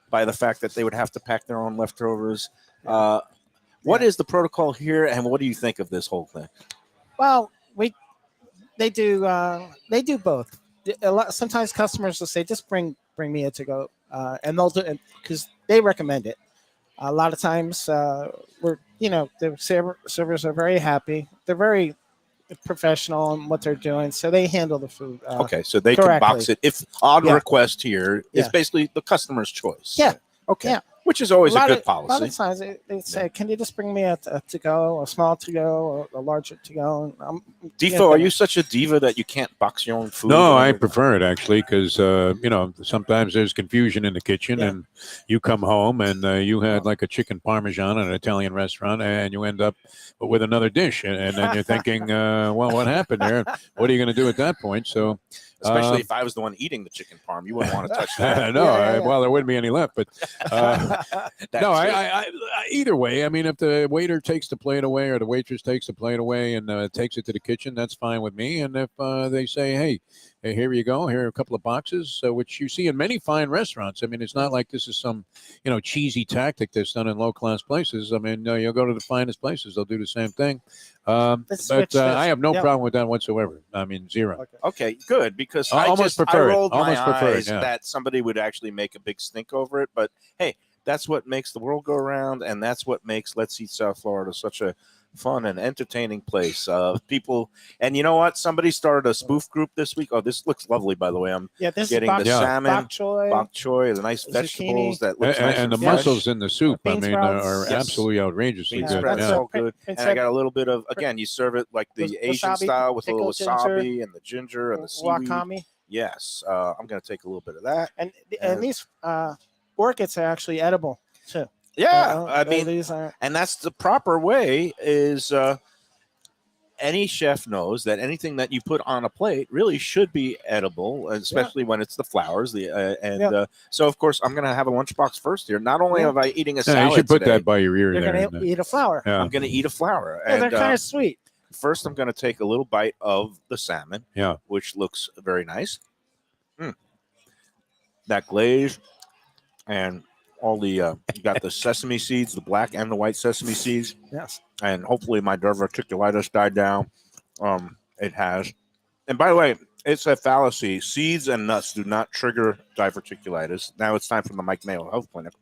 by the fact that they would have to pack their own leftovers. What is the protocol here, and what do you think of this whole thing? Well, they do both. Sometimes customers will say, just bring me a to go, and they'll do it because they recommend it. A lot of times, the servers are very happy. They're very professional in what they're doing, so they handle the food. Okay, so they correctly. can box it. If on request here, it's basically the customer's choice. Yeah. Okay. Yeah. Which is always a good policy. A lot of times they say, can you just bring me a to go, a small to go, or a larger to go? Defo, are you such a diva that you can't box your own food? No, I prefer it actually because sometimes there's confusion in the kitchen, and you come home and you had like a chicken parmesan at an Italian restaurant, and you end up with another dish, and then you're thinking, well, what happened there? What are you going to do at that point? So. Especially if I was the one eating the chicken parm, you wouldn't want to touch that. No, well, there wouldn't be any left. But no, I either way. I mean, if the waiter takes the plate away or the waitress takes the plate away and takes it to the kitchen, that's fine with me. And if they say, hey, here you go, here are a couple of boxes, which you see in many fine restaurants. I mean, it's not like this is some cheesy tactic that's done in low-class places. I mean, you'll go to the finest places, they'll do the same thing. But I have no problem with that whatsoever. I mean, zero. Okay, good, because I rolled my eyes that somebody would actually make a big stink over it. But hey, that's what makes the world go around, and that's what makes Let's Eat South Florida such a fun and entertaining place. People, and you know what? Somebody started a spoof group this week. Oh, this looks lovely, by the way. I'm getting the salmon, bok choy, the nice vegetables that looks nice and the fresh. mussels in the soup. I mean, are Yes. absolutely outrageously Bean good. sprouts Yeah. all good. And I got a little bit of, again, you serve it like the Asian wasabi, style with a little pickled wasabi ginger, and the ginger and the seaweed. wakame. Yes, I'm going to take a little bit of that. And these orchids are actually edible too. Yeah, I mean, these are, and that's the proper way. Is any chef knows that anything that you put on a plate really should be edible, especially when it's the flowers. So of course I'm going to have a lunchbox first here. Not only am I eating a salad, you should put today, that by your ear. you're there. going to eat a flower. Yeah. I'm going to eat a flower. Yeah, And they're kind of sweet. first, I'm going to take a little bite of the salmon. Yeah, which looks very nice. That glaze and all the you got the sesame seeds, the black and the white sesame seeds. Yes. And hopefully my diverticulitis died down. It has. And by the way, it's a fallacy. Seeds and nuts do not trigger diverticulitis. Now it's time for the Mike Mayo Health Clinic.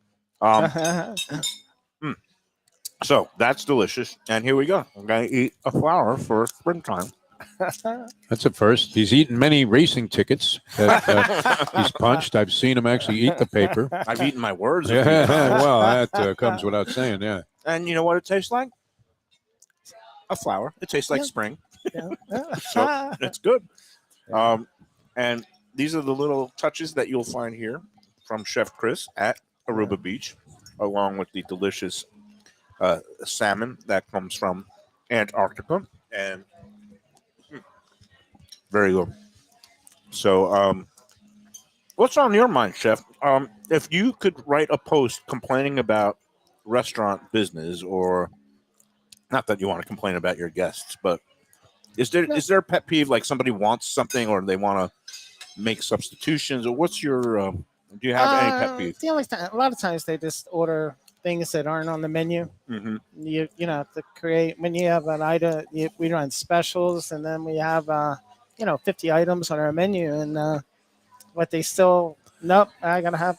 So that's delicious. And here we go. I'm going to eat a flower for springtime. that's a first. He's eaten many racing tickets that he's punched. I've seen him actually eat the paper. I've eaten my words. Yeah, well, that comes without saying, yeah. And you know what it tastes like? A flower. It tastes like spring. So it's good. And these are the little touches that you'll find here from Chef Chris at Aruba Beach, along with the delicious salmon that comes from Antarctica. And very good. So what's on your mind, Chef? If you could write a post complaining about restaurant business, or not that you want to complain about your guests, but is there a pet peeve, like somebody wants something or they want to make substitutions, or what's your? Do you have any pet peeves? The only time, a lot of times they just order things that aren't on the menu. Mm-hmm. You know, have to create when you have an item. We run specials, and then we have 50 items on our menu, and but they still nope. I gotta.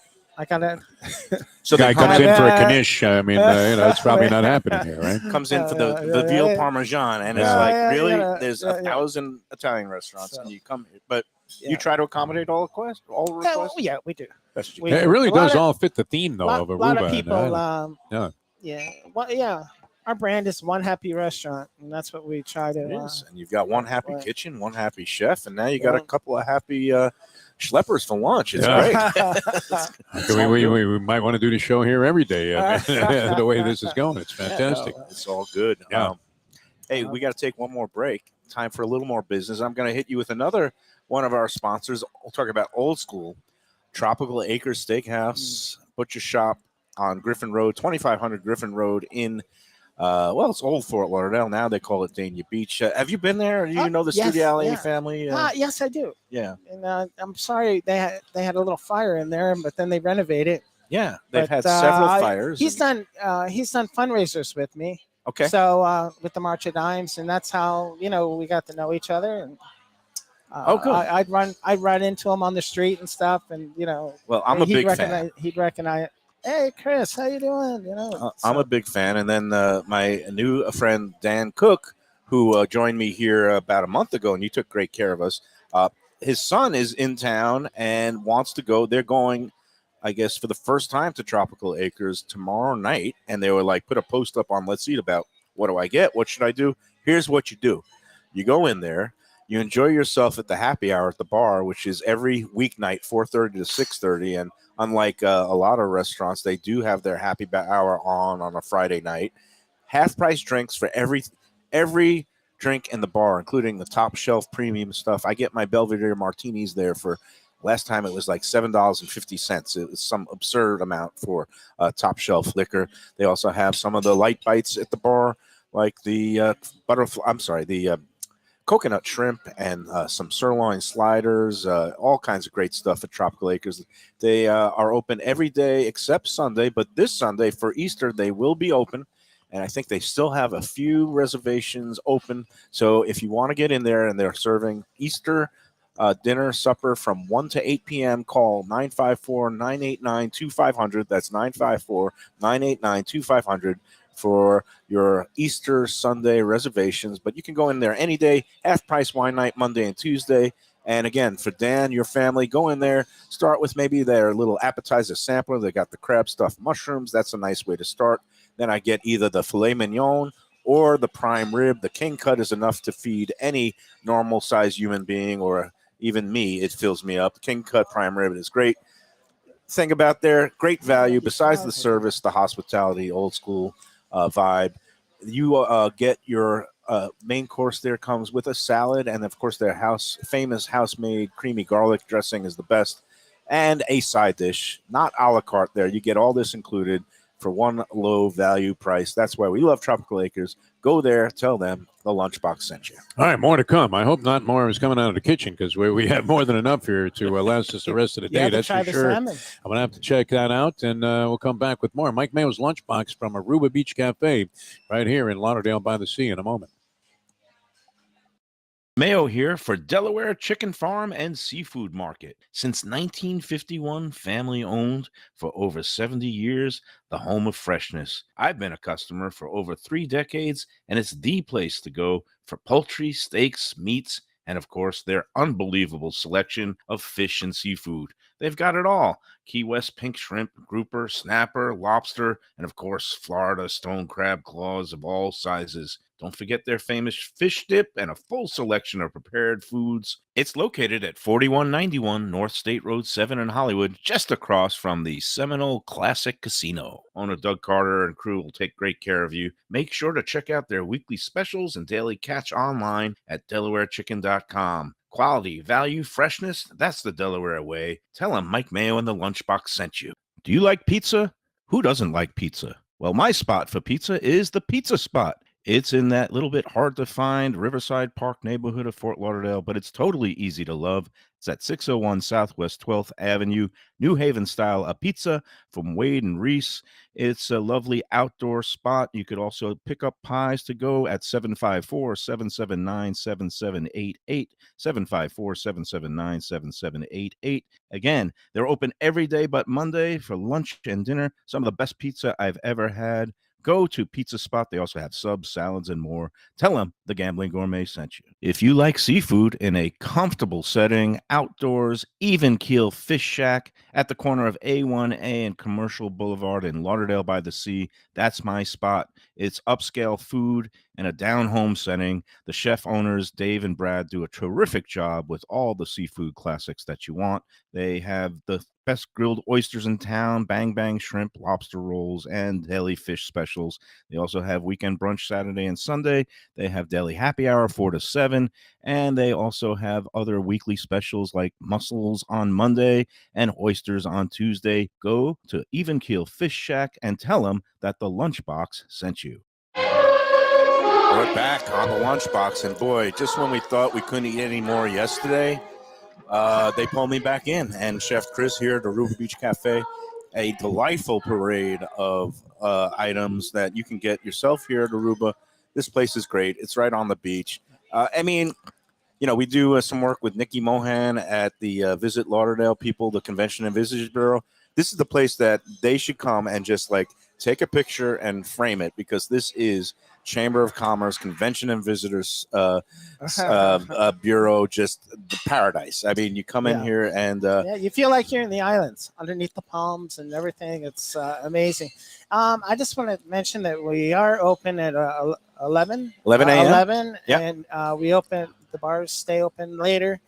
So Guy they comes in for a Uh, knish. I mean, it's probably not happening here, right? comes in for the veal parmesan, and it's Yeah. like Yeah, really, yeah, there's yeah, 1,000 Italian restaurants, So, and you come here, but you yeah. try to accommodate all requests, all requests. Yeah, we do. That's what you We can. It do. really A lot does of- all fit the theme, though, of Aruba. A lot of and, people. yeah. Well, yeah. Our brand is one happy restaurant, and that's what we try to. It is, and you've got one happy right. kitchen, one happy chef, and now you got a Yeah. couple of happy schleppers for lunch. It's Yeah. great. We might want to do the show here every day. I mean, the way this is going, it's fantastic. It's all good. Yeah. Hey, we got to take one more break. Time for a little more business. I'm going to hit you with another one of our sponsors. We'll talk about Old School, Tropical Acres Steakhouse, Butcher Shop on Griffin Road, 2500 Griffin Road in, it's old Fort Lauderdale. Now they call it Dania Beach. Have you been there? Do you know the yes, Studiali yeah. family? Yes, I do. Yeah. And I'm sorry they had a little fire in there, but then they renovated. Yeah. They've But, had several fires. He's done fundraisers with me. Okay. So with the March of Dimes, and that's how we got to know each other. And good. I'd run into him on the street and stuff, and Well, I'm a big fan. He'd recognize. Hey, Chris, how you doing? I'm a big fan. And then my new friend, Dan Cook, who joined me here about a month ago, and you took great care of us. His son is in town and wants to go. They're going, I guess, for the first time to Tropical Acres tomorrow night. And they were like, put a post up on Let's Eat about what do I get? What should I do? Here's what you do. You go in there. You enjoy yourself at the happy hour at the bar, which is every weeknight, 4:30 to 6:30. And unlike a lot of restaurants, they do have their happy hour on a Friday night. Half price drinks for every drink in the bar, including the top shelf premium stuff. I get my Belvedere martinis there for last time it was like $7.50. It was some absurd amount for top shelf liquor. They also have some of the light bites at the bar, like the coconut shrimp and some sirloin sliders, all kinds of great stuff at Tropical Acres. They are open every day except Sunday, but this Sunday for Easter, they will be open. And I think they still have a few reservations open. So if you want to get in there and they're serving Easter dinner, supper from 1 to 8 p.m., call 954-989-2500. That's 954-989-2500. For your Easter Sunday reservations. But you can go in there any day, half price wine night, Monday and Tuesday. And again, for Dan, your family, go in there, start with maybe their little appetizer sampler. They got the crab stuffed mushrooms. That's a nice way to start. Then I get either the filet mignon or the prime rib. The king cut is enough to feed any normal sized human being, or even me. It fills me up. King cut prime rib is great. Thing about there, great value. Besides the service, the hospitality, Old School vibe, you get your main course there comes with a salad, and of course their famous house-made creamy garlic dressing is the best, and a side dish, not a la carte there. You get all this included for one low value price. That's why we love Tropical Acres. Go there, tell them the Lunchbox sent you. All right, more to come. I hope not more is coming out of the kitchen, because we have more than enough here to last us the rest of the day. That's for sure. I'm going to have to check that out, and we'll come back with more. Mike Mayo's Lunchbox from Aruba Beach Café right here in Lauderdale by the Sea in a moment. Mayo here for Delaware Chicken Farm and Seafood Market. Since 1951, family owned for over 70 years, the home of freshness. I've been a customer for over 3 decades, and it's the place to go for poultry, steaks, meats, and of course, their unbelievable selection of fish and seafood. They've got it all. Key West pink shrimp, grouper, snapper, lobster, and of course, Florida stone crab claws of all sizes. Don't forget their famous fish dip and a full selection of prepared foods. It's located at 4191 North State Road 7 in Hollywood, just across from the Seminole Classic Casino. Owner Doug Carter and crew will take great care of you. Make sure to check out their weekly specials and daily catch online at DelawareChicken.com. Quality, value, freshness, that's the Delaware way. Tell them Mike Mayo and the Lunchbox sent you. Do you like pizza? Who doesn't like pizza? Well, my spot for pizza is the Pizza Spot. It's in that little bit hard to find Riverside Park neighborhood of Fort Lauderdale, but it's totally easy to love. It's at 601 Southwest 12th Avenue, New Haven style, a pizza from Wade and Reese. It's a lovely outdoor spot. You could also pick up pies to go at 754-779-7788, 754-779-7788. Again, they're open every day but Monday for lunch and dinner. Some of the best pizza I've ever had. Go to Pizza Spot. They also have subs, salads, and more. Tell them the Gambling Gourmet sent you. If you like seafood in a comfortable setting, outdoors, even keel fish shack at the corner of A1A and Commercial Boulevard in Lauderdale by the Sea, that's my spot. It's upscale food in a down-home setting. The chef owners, Dave and Brad, do a terrific job with all the seafood classics that you want. They have the best grilled oysters in town, bang bang shrimp, lobster rolls, and deli fish specials. They also have weekend brunch Saturday and Sunday. They have deli happy hour 4 to 7, and they also have other weekly specials like mussels on Monday and oysters on Tuesday. Go to Even Keel Fish Shack and tell them that the Lunchbox sent you. We're back on the Lunchbox, and boy, just when we thought we couldn't eat any more yesterday, they pulled me back in, and Chef Chris here at Aruba Beach Café, a delightful parade of items that you can get yourself here at Aruba. This place is great. It's right on the beach. We do some work with Nikki Mohan at the Visit Lauderdale people, the Convention and Visitors Bureau. This is the place that they should come and just like take a picture and frame it, because this is Chamber of Commerce, Convention and Visitors Bureau, just the paradise. I mean, you come in here and you feel like you're in the islands underneath the palms and everything. It's amazing. I just want to mention that we are open at 11 a.m. 11, Yeah. and we open, the bars stay open later.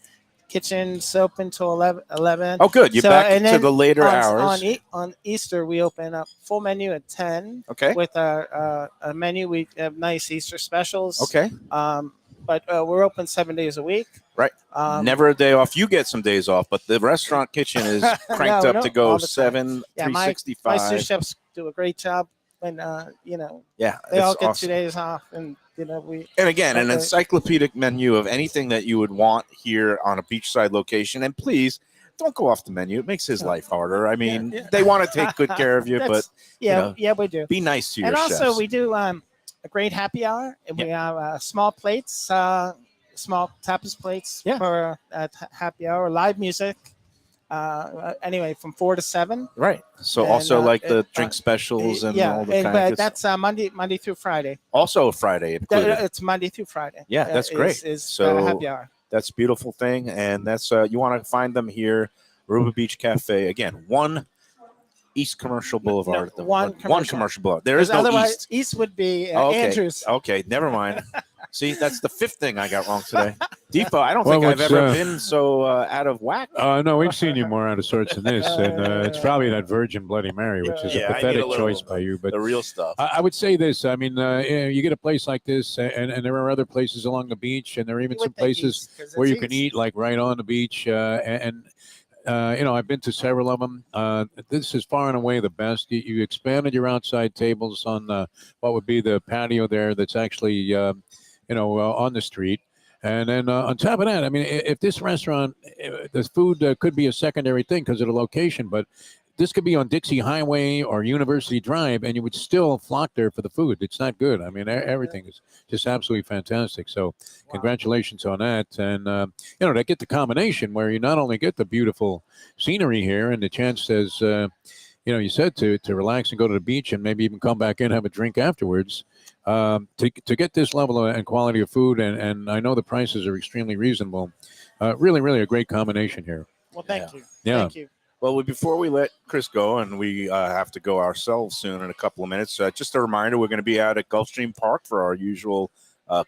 Kitchen's open till 11. Oh, good. You're back and to then the later hours. On Easter, we open up full menu at 10. Okay. With a menu, we have nice Easter specials. Okay. But we're open 7 days a week. Right. Never a day off. You get some days off, but the restaurant kitchen is cranked up to go 365. My sous chefs do a great job. And yeah, they all get awesome. 2 days off, and we. And again, an encyclopedic menu of anything that you would want here on a beachside location. And please don't go off the menu. It makes his life harder. I mean, they want to take good care of you, but we do. Be nice to your chefs. And also, chefs. we do a great happy hour, and we have small plates, small tapas plates for happy hour, live music. Anyway, from 4 to 7. Right. So and, also like the drink specials and all the kind of that's Monday through Friday. Also Friday included. It's Monday through Friday. Yeah, that's great. So happy hour. That's a beautiful thing, and that's you want to find them here, Aruba Beach Cafe. Again, 1 East Commercial Boulevard. One Commercial Boulevard. There is no East. East would be Andrews. Okay, never mind. See, that's the 5th thing I got wrong today. Depot, I don't think I've ever been so out of whack. No, we've seen you more out of sorts than this, and it's probably that Virgin Bloody Mary, which is a pathetic choice by you. But the real stuff. I would say this. I mean, you get a place like this, and there are other places along the beach, and there are even some places where you can eat like right on the beach, I've been to several of them. This is far and away the best. You expanded your outside tables on what would be the patio there. That's actually on the street. And then on top of that, I mean, if this restaurant, the food could be a secondary thing because of the location, but this could be on Dixie Highway or University Drive, and you would still flock there for the food. It's not good. I mean, everything is just absolutely fantastic. So congratulations on that. And, they get the combination where you not only get the beautiful scenery here and the chance, as, you said, to relax and go to the beach and maybe even come back in and have a drink afterwards. To get this level and quality of food, and I know the prices are extremely reasonable. Really, really a great combination here. Well, thank you. Yeah. Thank you. Well, before we let Chris go, and we have to go ourselves soon in a couple of minutes, just a reminder, we're going to be out at Gulfstream Park for our usual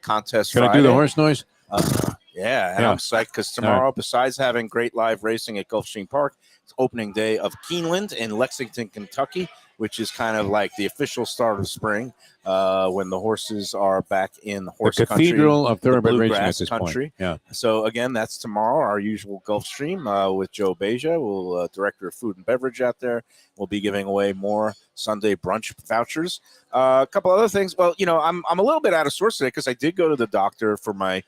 contest Can Friday. I do the horse noise? And I'm psyched because tomorrow, besides having great live racing at Gulfstream Park, it's opening day of Keeneland in Lexington, Kentucky. which is kind of like the official start of spring, when the horses are back in horse The country, cathedral of thoroughbred racing at bluegrass this country. point. Yeah. So again, that's tomorrow, our usual Gulfstream with Joe Beja, director of food and beverage out there. We'll be giving away more Sunday brunch vouchers. A couple other things. Well, I'm a little bit out of sorts today because I did go to the doctor for my,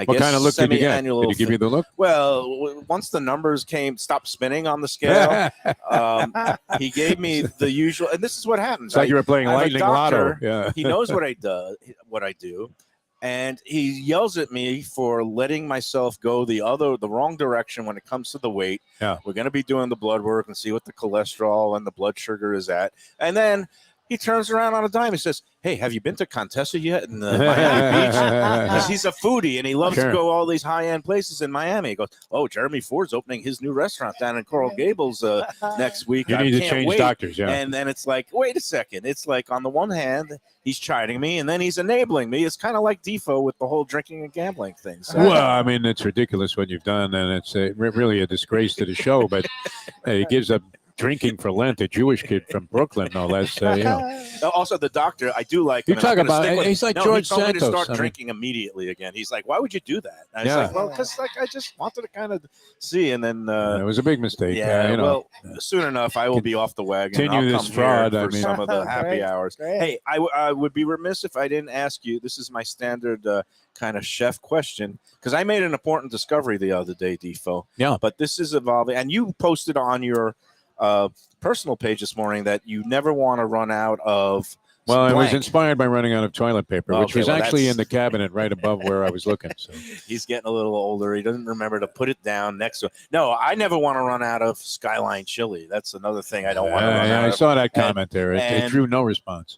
What kind of look did you get? semi-annual. Did he give you the look? Well, once the numbers stopped spinning on the scale, he gave me the usual. And this is what happens. It's like you were playing I have a lightning doctor, lotto. Yeah. He knows what I do, and he yells at me for letting myself go the wrong direction when it comes to the weight. Yeah. We're going to be doing the blood work and see what the cholesterol and the blood sugar is at, and then he turns around on a dime. He says, "Hey, have you been to Contessa yet in Miami Beach?" Because he's a foodie and he loves to go all these high-end places in Miami. He goes, "Oh, Jeremy Ford's opening his new restaurant down in Coral Gables next week. You I need to can't change wait." doctors, yeah. And then it's like, wait a second. It's like on the one hand, he's chiding me, and then he's enabling me. It's kind of like Defoe with the whole drinking and gambling thing. So, Well, I mean, it's ridiculous what you've done, and it's really a disgrace to the show. But he gives up drinking for Lent, a Jewish kid from Brooklyn, no less. Also, the doctor, I do like You him. talk about he's like George he told me to Santos. start drinking immediately again. He's like, "Why would you do that?" And I Yeah. was like, "Well, because I just wanted to kind of see." And then It was a big mistake. yeah, you know. well, soon enough, I will be off the wagon. Continue I'll this come fraud, here I for mean- some of the happy Great, hours. great. Hey, I would be remiss if I didn't ask you. This is my standard kind of chef question because I made an important discovery the other day, Defoe. Yeah. But this is evolving, and you posted on your personal page this morning that you never want to run out of. Well, I was blank. inspired by running out of toilet paper, which Okay, was well, actually that's- in the cabinet right above where I was looking. So He's getting a little older. He doesn't remember to put it down next to him. No, I never want to run out of Skyline chili. That's another thing I don't want to run out I of. saw that comment there. It and- drew no response.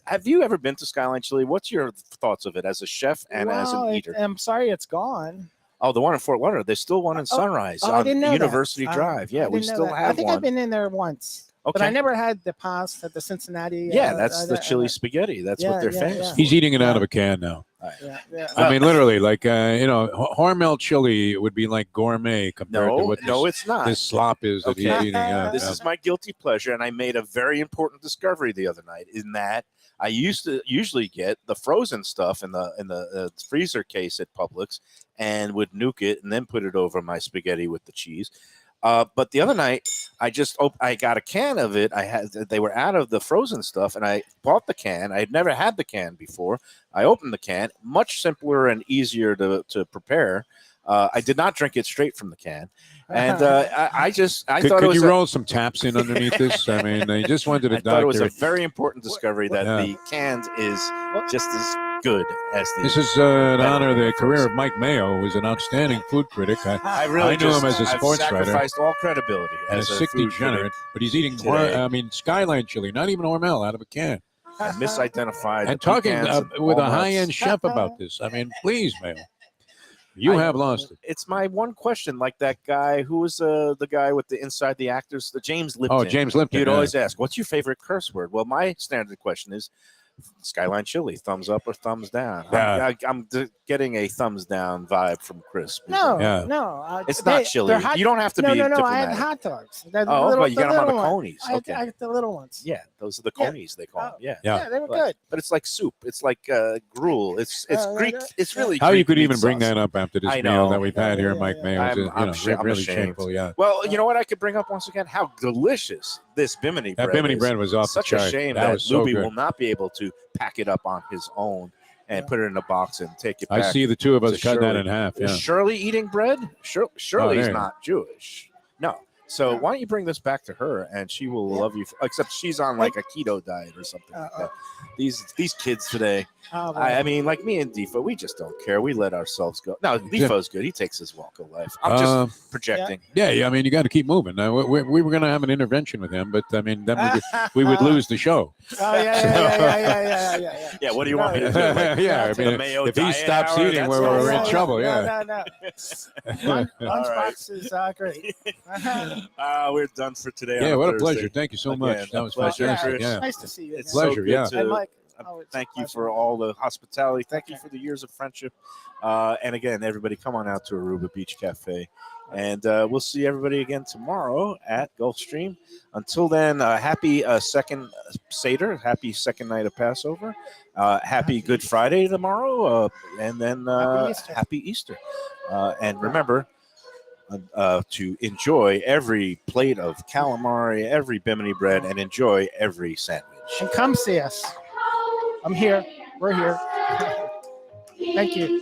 Have you ever been to Skyline Chili? What's your thoughts of it as a chef and as an eater? I'm sorry it's gone. Oh, the one in Fort Lauderdale. There's still one in Sunrise I on didn't know that. University Drive. Yeah, I we didn't know still that. have I think one. I've been in there once. Okay. But I never had the pasta, the Cincinnati. Yeah, that's the chili spaghetti. That's what they're famous for. He's eating it out of a can now. Yeah. I mean, literally, like Hormel chili would be like gourmet compared to what it's not. this slop is that he's Okay. eating. Yeah, This is my guilty pleasure, and I made a very important discovery the other night. In that, I used to usually get the frozen stuff in the freezer case at Publix, and would nuke it and then put it over my spaghetti with the cheese. But the other night, I got a can of it. They were out of the frozen stuff, and I bought the can. I had never had the can before. I opened the can, much simpler and easier to prepare. I did not drink it straight from the can, and I thought it Could was you roll some taps in underneath this? I mean, I just went to the I thought it was doctor. a very important discovery that the canned is just as good as the. This is in honor of the career of Mike Mayo, who was an outstanding food critic. I really knew him as a I've sports writer. sacrificed all credibility And a as a sick food degenerate, critic. but he's eating today. Skyline chili, not even Hormel, out of a can. I misidentified. And the talking pecans and with a walnuts. high-end chef about this. I mean, please, Mayo. You have lost it. It's my one question, like that guy who was the guy with the inside the actors, the James Lipton. Oh, James Lipton. He'd yeah. always ask, "What's your favorite curse word?" Well, my standard question is Skyline Chili, thumbs up or thumbs down. Yeah. I'm getting a thumbs down vibe from Chris. No, Yeah. no. It's not chili. they're hot- You don't have to no, be no, no. I diplomatic. had hot dogs. The Oh, little- but you got them on the little one. conies. I Okay. had the little ones. Yeah, those are the Yeah. conies they call them. Oh. Yeah. Yeah. They were But, good. but it's like soup. It's like gruel. It's Oh, Greek. yeah. It's really How you Greek could meat even bring sauce. that up after this I meal know. that we've had here, Yeah, Mike yeah. Mayo? I'm Really ashamed. shameful, yeah. Well, you know what I could bring up once again? How delicious this bimini That bread bimini is. bread was off Such the a chart. shame That that was so Luby good. will not be able to pack it up on his own and put it in a box and take it back. I see the two of us to cutting that Shirley. in half. Is Yeah. Shirley eating bread? Shirley's there you not Jewish. No. So why don't you bring this back to her and she will love you. Except she's on like a keto diet or something like that. These kids today. Oh, I mean, like me and Defoe, we just don't care. We let ourselves go. No, Defoe's good. He takes his walk of life. I'm just projecting. Yeah, I mean, you got to keep moving. We were going to have an intervention with him, but I mean, then we would lose the show. Oh yeah. Yeah, what do you want me to do? Like, Yeah, I to the mean, Mayo if he diet stops hour? eating, That's we're all in right. trouble. Yeah. No. All Lunchbox is great. We're done for today. Yeah, on what a Thursday. pleasure. Thank you so much. Again, That a was pleasure, fantastic. Chris. Yeah. Nice to see you. It's again. Pleasure, so good yeah. to- And Mike. Oh, it's a Thank you pleasure. for all the hospitality. Thank you for the years of friendship. And again, everybody, come on out to Aruba Beach Cafe And we'll see everybody again tomorrow at Gulfstream. Until then, happy second Seder, happy second night of Passover, happy Good Friday tomorrow, and then happy Easter. And remember to enjoy every plate of calamari, every bimini bread, and enjoy every sandwich. And come see us. I'm here. We're here. Thank you.